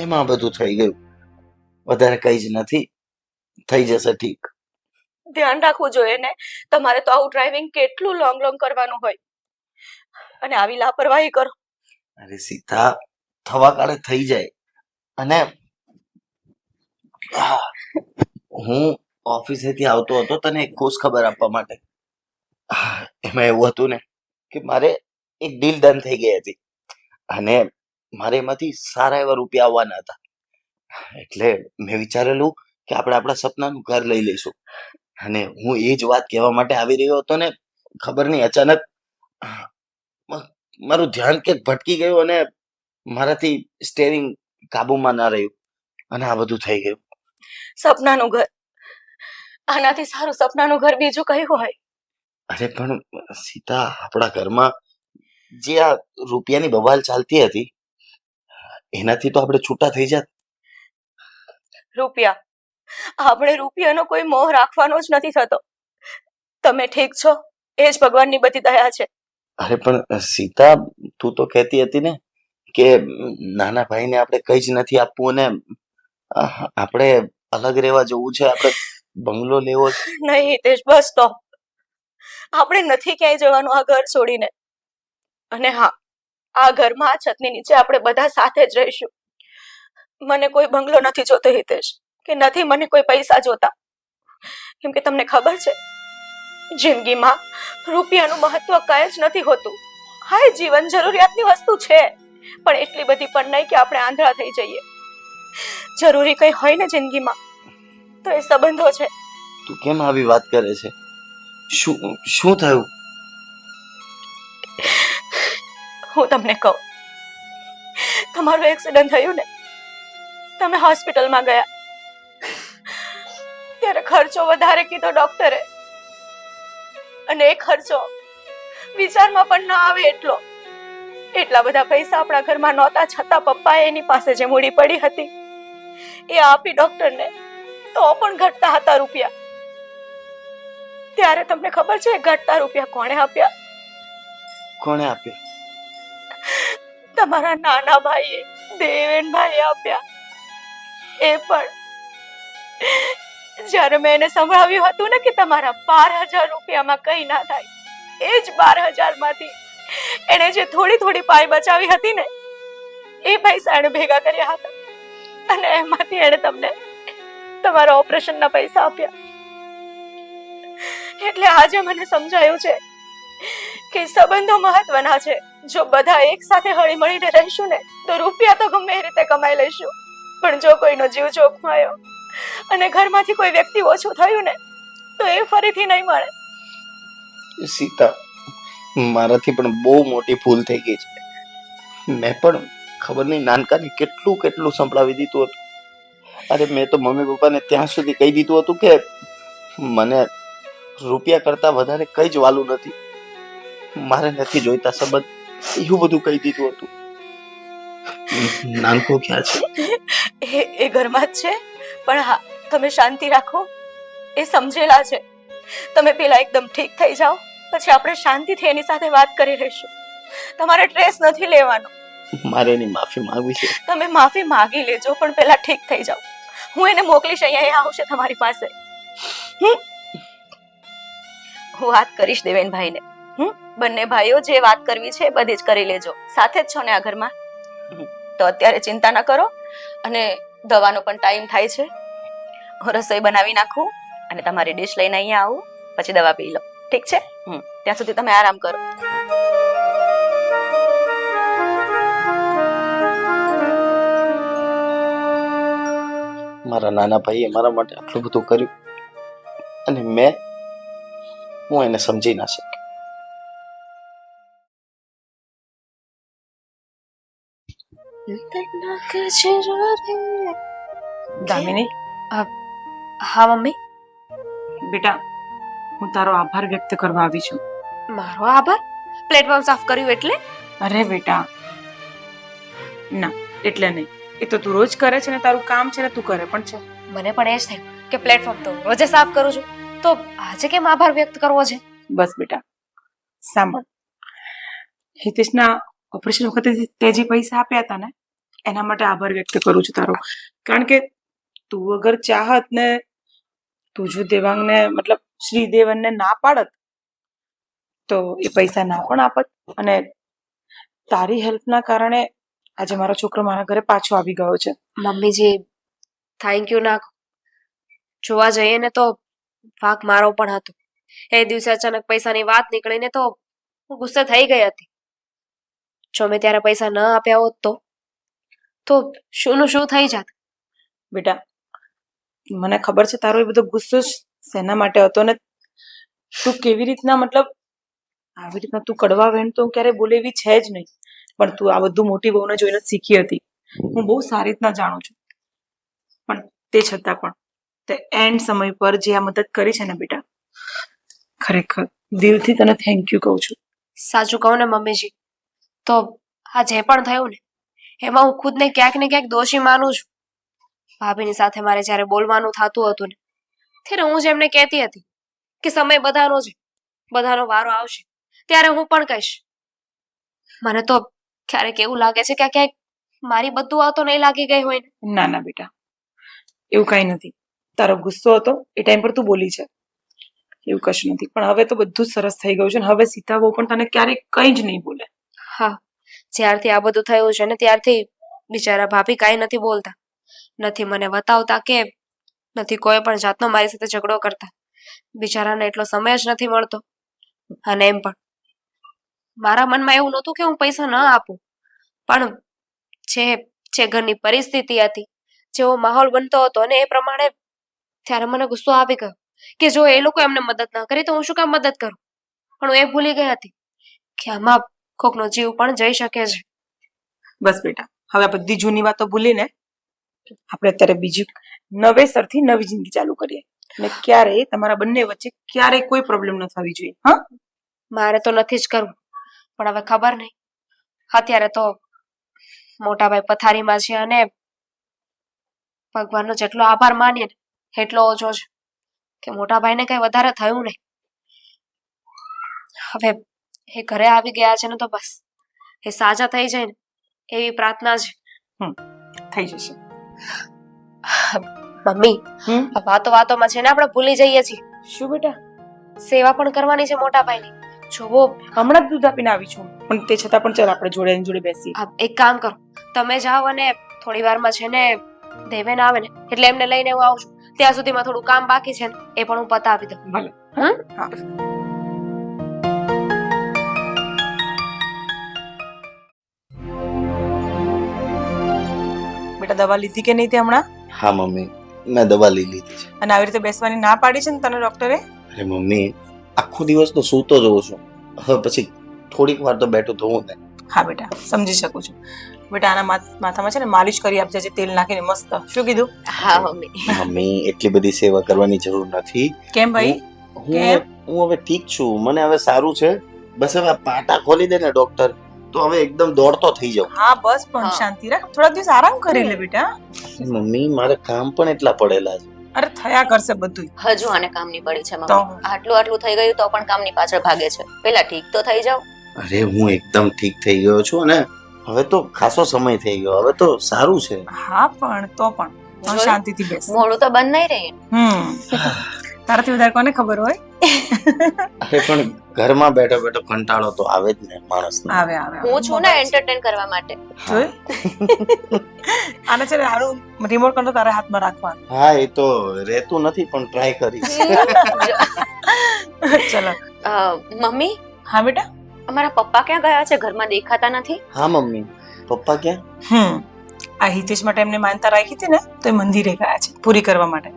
Speaker 4: એમાં બધું થઈ ગયું. વધારે કઈ જ નથી, થઈ જશે ઠીક.
Speaker 3: ધ્યાન રાખવું જોઈએ ને. તમારે તો આવું ડ્રાઇવિંગ કેટલું લોંગ લોંગ કરવાનું હોય, અને આવી લાપરવાહી કરો.
Speaker 4: અરે સીતા, થવા કાળે થઈ જાય. અને હું ઓફિસેથી આવતો હતો તને એક ખુશ ખબર આપવા માટે. એમાં એવું હતું ને કે મારે એક ડીલ ડન થઈ ગઈ હતી અને મારે એમાંથી સારા એવા રૂપિયા આવવાના હતા. એટલે મેં વિચારેલું કે આપણે આપણા સપનાનું ઘર લઈ લઈશું. અને હું એ જ વાત કહેવા માટે આવી રહ્યો હતો ને ખબર નહીં અચાનક મારું ધ્યાન ક્યાંક ભટકી ગયું અને મારાથી સ્ટેરિંગ કાબુમાં ના રહ્યું અને આ બધું થઈ ગયું.
Speaker 3: સપનાનું ઘર, આનાથી સારું સપનાનું ઘર બીજું કયું હોય?
Speaker 4: અરે પણ સીતા, આપણા ઘરમાં જે આ રૂપિયાની બવાલ ચાલતી હતી એનાથી તો આપણે છૂટા થઈ જાત.
Speaker 3: રૂપિયા, આપણે રૂપિયાનો કોઈ મોહ રાખવાનો જ નથી થતો. તમે ઠીક છો એ જ ભગવાનની બધી દયા છે.
Speaker 4: અરે પણ સીતા, તું તો કહેતી હતી ને કે નાના ભાઈને આપણે કઈ જ નથી આપવું અને આપણે અલગ રહેવા જવું છે, આપણે બંગલો લેવો છે.
Speaker 3: નહીં હિતેશ, બસ તો. આપણે નથી ક્યાંય જવાનું આ ઘર છોડીને. અને હા, આ ઘરમાં આ છતની નીચે આપણે બધા સાથે જ રહીશું. મને કોઈ બંગલો નથી જોતો હિતેશ, કે નથી મને કોઈ પૈસા જોતા. કેમ કે તમને ખબર છે, જિંદગીમાં રૂપિયાનું મહત્વ કાંઈ જ નથી હોતું. હા, એ જીવન જરૂરિયાતની વસ્તુ છે, પણ એટલી બધી પણ નહીં કે આપણે આંધળા થઈ જઈએ. જરૂરી કંઈ હોય ને જિંદગીમાં તો એ સંબંધો છે.
Speaker 4: તું કેમ આવી વાત કરે છે? શું થયું?
Speaker 3: હું તમને કહું, તમારું એક્સિડન્ટ થયું ને, તમે હોસ્પિટલમાં ગયા ત્યારે ખર્ચો વધારે કીધો ડોક્ટરે. અને એ ખર્ચો વિચારમાં પણ ના આવે એટલો. એટલા બધા પૈસા આપણા ઘરમાં નહોતા, છતાં પપ્પાએ એની પાસે જે મૂડી પડી હતી એ આપી ડોક્ટરને, તો પણ ઘટતા હતા રૂપિયા. ત્યારે તમને ખબર છે ઘટતા રૂપિયા કોણે આપ્યા?
Speaker 4: કોણે આપ્યા?
Speaker 3: તમારા નાના ભાઈએ, દેવેનભાઈએ આપ્યા. એ પણ જ્યારે મેં એને સંભળાવ્યું હતું ને કે તમારા 12,000 રૂપિયામાં કઈ ના થાય, એ જ 12,000 માંથી એને જે થોડી થોડી પાઈ બચાવી હતી ને એ પૈસા એને ભેગા કર્યા હતા અને એમાંથી એને તમને તમારા ઓપરેશનના પૈસા આપ્યા. એટલે આજે મને સમજાયું છે કે સંબંધો મહત્વના છે. જો બધા એક સાથે હળી મળીને રહીશું ને તો રૂપિયા તો ગમે એ રીતે કમાઈ લઈશું, પણ જો કોઈનો જીવ જોખમાયો અને ઘરમાંથી કોઈ વ્યક્તિ ઓછું થયું ને તો એ ફરીથી નહીં મળે.
Speaker 4: સીતા, મારાથી પણ બહુ મોટી ભૂલ થઈ ગઈ છે. મેં પણ ખબર નહીં નાનકાને કેટલું કેટલું સંભળાવી દીધું હતું. અરે મેં તો મમ્મી પપ્પાને ત્યાં સુધી કહી દીધું હતું કે મને રૂપિયા કરતા વધારે કઈ જ વાલું નથી, મારે નથી જોઈતા સંબંધ, એવું બધું કહી દીધું હતું. નાનકો ક્યાં છે?
Speaker 3: એ ઘરમાં જ છે. પણ હા, તમે શાંતિ રાખો, એ સમજેલા છે. તમે પેલા એકદમ ઠીક થઈ જાઓ, પછી આપણે શાંતિથી એની સાથે વાત કરી લઈશું. તમારે સ્ટ્રેસ નથી લેવાનો.
Speaker 4: મારે એની માફી માંગવી છે.
Speaker 3: તમે માફી માંગી લેજો, પણ પેલા ઠીક થઈ જાઓ. હું એને મોકલીશ, અહીંયા આવશે તમારી પાસે. હું વાત કરીશ દેવેનભાઈને. બંને ભાઈઓ જે વાત કરવી છે એ બધી જ કરી લેજો. સાથે જ છો ને આ ઘરમાં? તો અત્યારે ચિંતા ન કરો. અને દવાનો પણ ટાઈમ થાય છે. હું રસોઈ બનાવી નાખું અને તમારી ડીશ લઈને અહીંયા આવું, પછી દવા પી લો. ઠીક છે? ત્યાં સુધી તમે આરામ કરો.
Speaker 4: મારા નાના ભાઈએ મારા માટે આટલું બધું કર્યું અને હું એને સમજી ના શક્યો.
Speaker 1: દામિની,
Speaker 6: હા મમ્મી.
Speaker 1: બેટા હું તારો આભાર વ્યક્ત કરવા આવી છું.
Speaker 6: મારો આભાર? પ્લેટફોર્મ સાફ કર્યું એટલે?
Speaker 1: અરે બેટા, ના એટલે નહીં. એ તો તું રોજ કરે છે ને, તારું કામ છે ને, તું કરે પણ છે.
Speaker 6: મને પણ એ જ થયું કે પ્લેટફોર્મ તો રોજે સાફ કરું છું, તો આજે કેમ આભાર વ્યક્ત કરવો છે?
Speaker 1: બસ બેટા સાંભળ, હિતેશના ઓપરેશન વખતે તે જે પૈસા આપ્યા હતા ને, એના માટે આભાર વ્યક્ત કરું છું તારો. કારણ કે તું અગર ચાહત ને, તું જો દેવાંગને મતલબ શ્રીદેવનને ના પાડત તો એ પૈસા ના પણ આપત, અને તારી હેલ્પના કારણે આજે મારો છોકરો મારા ઘરે પાછો આવી ગયો છે.
Speaker 6: મમ્મીજી થેન્ક યુ ના કહો. જોવા જઈએ ને તો વાંક મારો પણ હતો. એ દિવસે અચાનક પૈસાની વાત નીકળીને તો હું ગુસ્સે થઈ ગઈ હતી. જો મેં ત્યારે પૈસા ન આપ્યા હોત તો શું નું શું થઈ જાત.
Speaker 1: બેટા મને ખબર છે તારો એ બધો ગુસ્સો શેના માટે હતો, ને તું કેવી રીતના મતલબ આવી રીતના તું કડવા વેણ તો ક્યારે બોલે એવી છે જ નહીં, પણ તું આ બધું મોટી બહુને જોઈને શીખી હતી. હું બહુ સારી રીતના જાણું છું, પણ તે છતાં પણ તે એન્ડ સમય પર જે આ મદદ કરી છે ને બેટા, ખરેખર દિલથી તને થેન્ક યુ કહું છું.
Speaker 6: સાચું કહું ને મમ્મીજી, તો આ જે પણ થયું ને એમાં હું ખુદને ક્યાંક ને ક્યાંક દોષી માનું છું. ભાભીની સાથે મારે જ્યારે બોલવાનું થતું હતું ને, ત્યારે હું જ એમને કહેતી હતી કે સમય બધાનો છે, બધાનો વારો આવશે ત્યારે હું પણ કહીશ. મને તો ક્યારેક એવું લાગે છે કે ક્યાંક મારી બધું વાતો નહીં લાગી ગઈ હોય ને.
Speaker 1: ના ના બેટા, એવું કઈ નથી. તારો ગુસ્સો હતો એ ટાઈમ પર તું બોલી છે, એવું કશું નથી. પણ હવે તો બધું જ સરસ થઈ ગયું છે, ને હવે સીતા બહુ પણ તને ક્યારેક કંઈ જ નહીં બોલે.
Speaker 6: હા, જ્યારથી આ બધું થયું છે ને ત્યારથી બિચારા ભાભી કાંઈ નથી બોલતા, નથી મને બતાવતા કે નથી કોઈ પણ જાતનો મારી સાથે ઝઘડો કરતા. બિચારાને એટલો સમય જ નથી મળતો. અને એમ પણ મારા મનમાં એવું નહોતું કે હું પૈસા ન આપું, પણ જે ઘરની પરિસ્થિતિ હતી, જેવો માહોલ બનતો હતો અને એ પ્રમાણે ત્યારે મને ગુસ્સો આવી ગયો કે જો એ લોકો એમને મદદ ન કરી તો હું શું કામ મદદ કરું. પણ હું એ ભૂલી ગઈ હતી કે આમાં કોકનો જીવ પણ જઈ શકે છે.
Speaker 1: બસ બેટા, હવે આ બધી જૂની વાતો ભૂલીને આપણે અત્યારે બીજી નવેસરથી નવી જિંદગી ચાલુ કરીએ, અને ક્યારેય તમારા બંને વચ્ચે ક્યારેય કોઈ પ્રોબ્લેમ ન થવી જોઈએ. હા,
Speaker 6: મારે તો નથી જ કરવું, પણ હવે ખબર નહીં. અત્યારે તો મોટાભાઈ પથારીમાં છે અને ભગવાનનો જેટલો આભાર માનીએ ને એટલો ઓછો છે કે મોટાભાઈને કઈ વધારે થયું નહીં. હવે એ ઘરે આવી ગયા છે ને તો બસ એ સાજા થઈ જાય ને એવી પ્રાર્થના છે.
Speaker 1: થઈ જશે.
Speaker 6: મમ્મી, આ વાતોમાં છે ને આપણે ભૂલી જઈએ છીએ.
Speaker 1: શું બેટા?
Speaker 6: સેવા પણ કરવાની છે મોટાભાઈની. જોવો,
Speaker 1: હમણાં જ દૂધ આપીને આવી છું, પણ તે છતાં પણ ચાલ આપણે જોડે જોડે બેસીએ.
Speaker 6: એક કામ કરો, તમે જાઓ અને થોડી વારમાં છે ને દેવેન આવે ને એટલે એમને લઈને હું આવું છું. ત્યાં સુધીમાં થોડું કામ બાકી છે ને એ પણ હું પતાવી દઉં.
Speaker 1: ભલે.
Speaker 6: હા.
Speaker 1: બેટા દવા લીધી કે નહીં તે હમણાં?
Speaker 4: હા મમ્મી, મેં દવા લઈ લીધી છે.
Speaker 1: અને આવી રીતે બેસવાની ના પાડી છે ને તને ડોક્ટરે?
Speaker 4: અરે મમ્મી, આખો દિવસ તો સૂતો જ હોઉં છું, હવે પછી થોડીક વાર તો બેઠું થવું ને.
Speaker 1: હા બેટા, સમજી શકું છું. બેટા આના માથામાં છે ને માલિશ કરી આપજે, જે તેલ નાખીને મસ્ત. શું કીધું?
Speaker 3: હા મમ્મી.
Speaker 4: મમ્મી, એટલી બધી સેવા કરવાની જરૂર નથી.
Speaker 1: કેમ ભાઈ?
Speaker 4: હું હવે ઠીક છું, મને હવે સારું છે. બસ હવે આ પાટા ખોલી દે ને ડોક્ટર, તો હવે એકદમ દોડતો થઈ જાઉં.
Speaker 1: હા બસ, પણ શાંતિ રાખ, થોડા દિવસ આરામ કરી લે બેટા.
Speaker 4: મમ્મી, મારે કામ પણ એટલા પડેલા છે.
Speaker 1: અરે થયા કરશે બધું.
Speaker 3: હજુ આને કામની પડી છે
Speaker 1: તો
Speaker 3: મમ્મી. આટલું થઈ ગયું તો પણ કામની પાછળ ભાગે છે. પેલા ઠીક તો થઈ જાવ.
Speaker 4: અરે હું એકદમ ઠીક થઈ ગયો છું અને હવે તો ખાસો સમય થઈ ગયો, હવે તો સારું છે.
Speaker 1: હા પણ તો પણ હવે શાંતિથી બેસ.
Speaker 3: મોડું તો બંધ નહીં રહે.
Speaker 1: તારાથી વધારે કોને ખબર હોય?
Speaker 4: અરે પણ ઘરમાં બેઠો બેઠો કંટાળો તો આવે જ ને માણસને.
Speaker 1: આવે આવે.
Speaker 3: હું છું ને એન્ટરટેન કરવા માટે.
Speaker 1: જોઈ આને છે ને આનું રિમોટ કંટ્રોલ તારા હાથમાં રાખવાનું.
Speaker 4: હા, એ તો રહેતું નથી પણ ટ્રાય કરીશ.
Speaker 1: ચલો.
Speaker 3: મમ્મી,
Speaker 1: હા બેટા.
Speaker 3: અમારા પપ્પા ક્યાં ગયા છે? ઘરમાં દેખાતા નથી.
Speaker 4: હા મમ્મી, પપ્પા ક્યાં?
Speaker 1: આ હિતેશ માટે એમને માનતા રાખી હતી ને તો એ મંદિરે ગયા છે પૂરી કરવા માટે.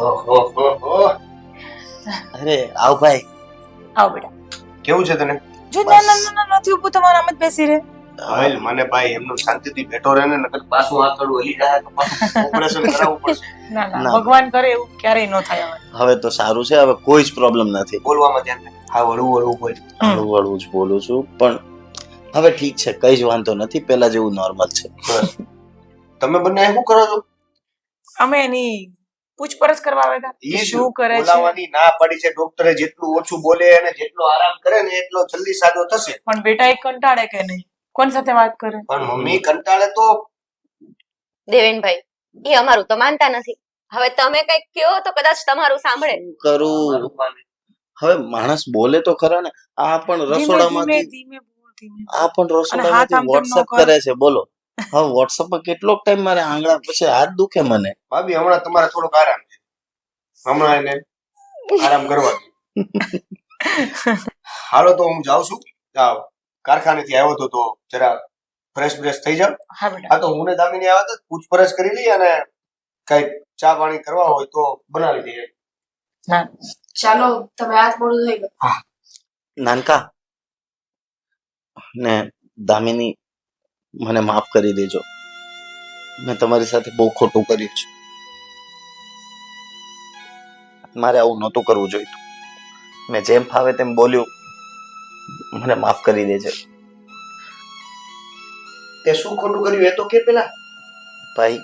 Speaker 5: ઓહો.
Speaker 4: અરે આવ ભાઈ,
Speaker 1: આવો બેટા.
Speaker 5: કેવું છે તને?
Speaker 1: જો ના ના ના ના, નથી ઊભું, તમારા આમ જ બેસી રહે.
Speaker 5: હાલ મને ભાઈ એમનું શાંતિથી બેઠો રહે ને, નકર પાછું આ કડું હલી જાય તો પાછું ઓપરેશન કરાવવું પડશે.
Speaker 1: ના ના,
Speaker 4: ના.
Speaker 1: ભગવાન કરે એવું ક્યારેય ન થાય હવે.
Speaker 4: હવે તો સારું છે, હવે કોઈ જ પ્રોબ્લેમ નથી.
Speaker 5: બોલવામાં ધ્યાન રાખ. હા, હળવું હળવું બોલ.
Speaker 4: હળવું હળવું જ બોલું છું, પણ હવે ઠીક છે, કઈ જ વાંધો નથી, પેલા જેવું નોર્મલ છે.
Speaker 5: બસ. તમે બંને શું કરો છો?
Speaker 1: અમે એની પૂછપરછ કરવા આવ્યા હતા.
Speaker 5: ઈ
Speaker 1: શું કરે છે?
Speaker 5: બોલાવાની ના પડી છે ડોક્ટરે. જેટલું ઓછું બોલે અને જેટલો આરામ કરે ને એટલો જલ્દી સાજો થશે.
Speaker 1: પણ બેટા એ કંટાળે કે નહીં? કોણ સાથે વાત કરે?
Speaker 5: પણ મમ્મી કંટાળે તો
Speaker 3: દેવેનભાઈ એ અમારું તો માનતા નથી. હવે તમે કઈક કહો તો કદાચ તમારું સાંભળે.
Speaker 4: શું કરું? હવે માણસ બોલે તો ખરા ને. આ પણ
Speaker 1: ધીમે
Speaker 4: રસોડામાંથી
Speaker 1: ધીમે બોલ, ધીમે.
Speaker 4: આ પણ
Speaker 1: અને હાથ
Speaker 4: રસોડામાંથી
Speaker 1: આમ તેમ ન
Speaker 4: વોટ્સએપ
Speaker 1: કર.
Speaker 4: કરે છે. બોલો, હવે વોટ્સએપ પર કેટલોક ટાઈમ મારે આંગળા પછી હાથ દુખે મને.
Speaker 5: ભાભી હમણાં તમારે થોડોક આરામ છે. હમણાં એને આરામ કરવા દો. હાલો તો હું જાઉં છું. જાઓ, કારખાનેથી આવ્યો હતો તો જરા ફ્રેશ બ્રેશ થઈ જાવ.
Speaker 1: હા બેટા.
Speaker 5: હા તો હું ને દામિની આવ્યા હતા, પૂછપરછ કરી લઈએ અને કઈ ચા પાણી કરવા હોય તો બનાવી દઈએ.
Speaker 1: ના
Speaker 6: ચાલો તમે આજ મોડું થઈ ગયું.
Speaker 4: નાનકા ને દામિની, મને માફ કરી દેજો. મેં તમારી સાથે બહુ ખોટું કર્યું છે. મારે આવું નહોતું કરવું જોઈતું. મેં જેમ ફાવે તેમ બોલ્યું. મને માફ કરી દેજે
Speaker 5: તે શું ખોટું કર્યું એ તો કે પેલા.
Speaker 4: ભાઈ.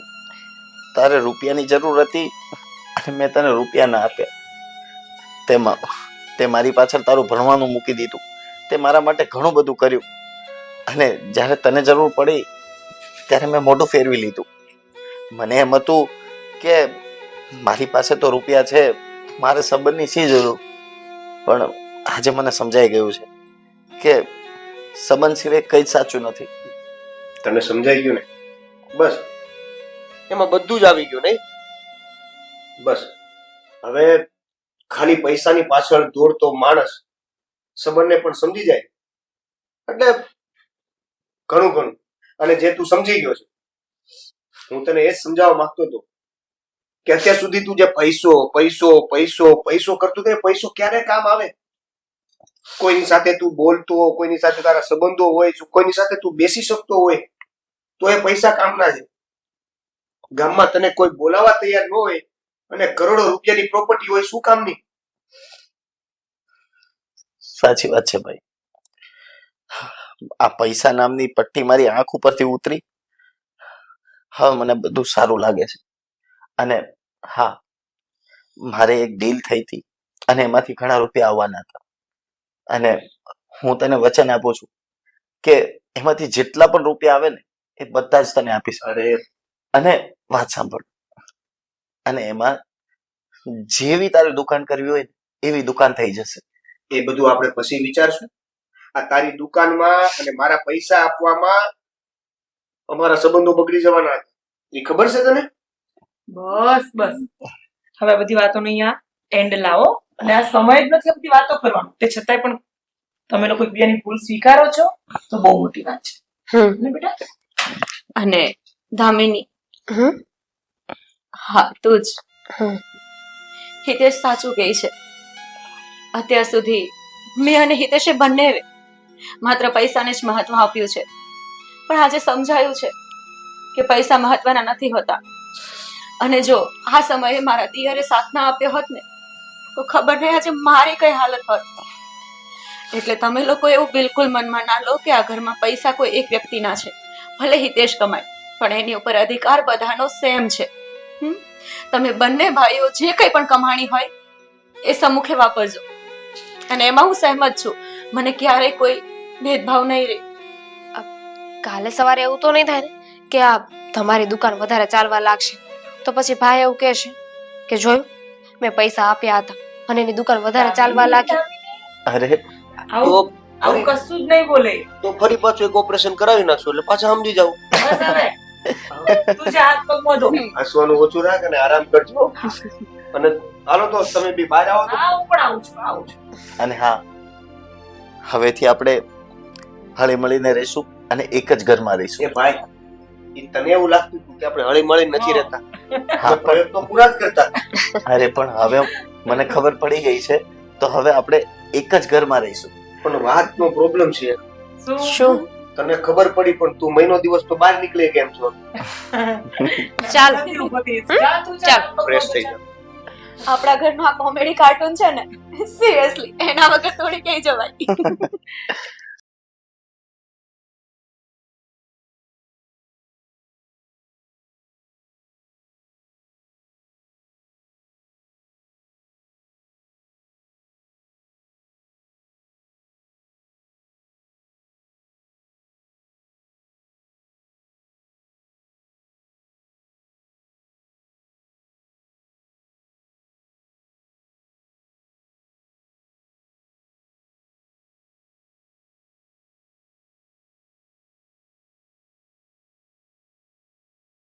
Speaker 4: તારે રૂપિયાની જરૂર હતી અને મેં તને રૂપિયા ના આપ્યા. તે મારી પાછળ તારું ભણવાનું મૂકી દીધું. તે મારા માટે ઘણું બધું કર્યું અને જ્યારે તને જરૂર પડી ત્યારે મેં મોઢું ફેરવી લીધું. મને એમ હતું કે મારી પાસે તો રૂપિયા છે, મારે સંબંધની શી જરૂર. પણ આજે મને સમજાઈ ગયું છે કે સંબંધ સિવાય કઈ જ સાચું નથી.
Speaker 5: તને સમજાઈ ગયું ને? બસ એમાં બધું જ આવી ગયું નહીં? બસ હવે ખાલી પૈસાની પાછળ દોડતો માણસ સંબંધને પણ સમજી જાય એટલે ઘણું ઘણું. અને જે તું સમજી ગયો છે, હું તને એ જ સમજાવવા માંગતો હતો કે અત્યાર સુધી તું જે પૈસો પૈસો પૈસો પૈસો કરતો હતો, એ પૈસો ક્યારે કામ આવે? કોઈની સાથે તું બોલતો, કોઈની સાથે તારા સંબંધો હોય, કોઈની સાથે તું બેસી શકતો હોય તો એ પૈસા કામના છે. ગામમાં તને કોઈ બોલાવા તૈયાર ન હોય અને કરોડો રૂપિયાની પ્રોપર્ટી હોય, શું કામની?
Speaker 4: સાચી વાત છે ભાઈ. આ પૈસા નામની પટ્ટી મારી આંખ ઉપરથી ઉતરી. હવે મને બધું સારું લાગે છે. અને હા, મારે એક ડીલ થઈ હતી અને એમાંથી ઘણા રૂપિયા આવવાના હતા. અને હું તને વચન આપું છું કે એમાંથી જેટલા પણ રૂપિયા આવે ને એ બધા જ તને આપીશ. અને વાત સાંભળ, અને એમાં જેવી તારી દુકાન કરવી હોય એવી દુકાન થઈ જશે.
Speaker 5: એ બધું આપણે પછી વિચારશું. આ તારી દુકાનમાં અને મારા પૈસા આપવામાં અમારા સંબંધો બગડી જવાના હતા, એ ખબર છે તને?
Speaker 1: બસ બસ, હવે આ બધી વાતોનો અહીંયા એન્ડ લાવો. અને આ સમય જ નથી આ બધી વાતો કરવાનો. તે છતાંય પણ તમે લોકો એકબીજાની ભૂલ સ્વીકારો છો તો બહુ મોટી વાત છે ને બેટા?
Speaker 3: અને દામિની, હા તું જ. હિતેશ સાચું કહે છે. અત્યાર સુધી મેં અને હિતેશે બંને માત્ર પૈસાને જ મહત્વ આપ્યું છે, પણ આજે સમજાયું છે કે પૈસા મહત્વના નથી હોતા. અને જો આ સમયે મારા દિયરે સાથ ના આપ્યો હોત ને તો ખબર નહીં આજે મારી કઈ હાલત હોત. એટલે તમે લોકો એવું બિલકુલ મનમાં ના લો કે આ ઘરમાં પૈસા કોઈ એક વ્યક્તિના છે. ભલે હિતેશ કમાય પણ એની ઉપર અધિકાર બધાનો સેમ છે. તમે બંને ભાઈઓ જે કંઈ પણ કમાણી હોય એ સમ્મુખે વાપરજો. અને એમાં હું સહેમત છું. મને ક્યારેય કોઈ ભેદભાવ નહીં રહે.
Speaker 6: કાલે સવારે એવું તો નહીં થાય ને કે આ તમારી દુકાન વધારે ચાલવા લાગશે તો પછી ભાઈ એવું કહેશે કે જોયું મેં પૈસા આપ્યા હતા અને એની દુકાન વધારે ચાલવા લાગી.
Speaker 4: અરે
Speaker 1: આવું આવું કશું જ નહીં બોલે.
Speaker 5: તો ફરી પાછું એક ઓપરેશન કરાવી નાખશું એટલે પાછા સમજી જાવ.
Speaker 1: બસ હવે તું જે હાથ પગ મોઢો.
Speaker 5: હસવાનું ઓછું રાખ અને આરામ કરજો. અને હાલો તો તમે બી બહાર આવો તો.
Speaker 1: હા હું પણ આવું છું.
Speaker 4: અને હા, હવેથી આપણે હળી મળીને રહીશું.
Speaker 7: અને એક જ ઘરમાં રહીશું.
Speaker 5: એ ભાઈ ઈ તને એવું લાગતું હતું કે આપણે હળી મળી નથી રહેતા
Speaker 7: હા
Speaker 5: આપણે પ્રયત્નો પૂરા જ કરતા
Speaker 7: અરે પણ હવે મને ખબર પડી ગઈ છે તો હવે આપણે એક જ ઘરમાં રહીશું.
Speaker 5: પણ વાતનો પ્રોબ્લેમ છે
Speaker 3: શું
Speaker 5: તને ખબર પડી પણ તું મહિનો દિવસ તો બહાર નીકળે કેમ છો
Speaker 6: ચાલો ચાલો
Speaker 5: ફ્રેશ થઈ જા
Speaker 3: આપણા ઘરનું આ કોમેડી કાર્ટૂન છે ને સિરિયસલી એના વગર થોડી કઈ જવાય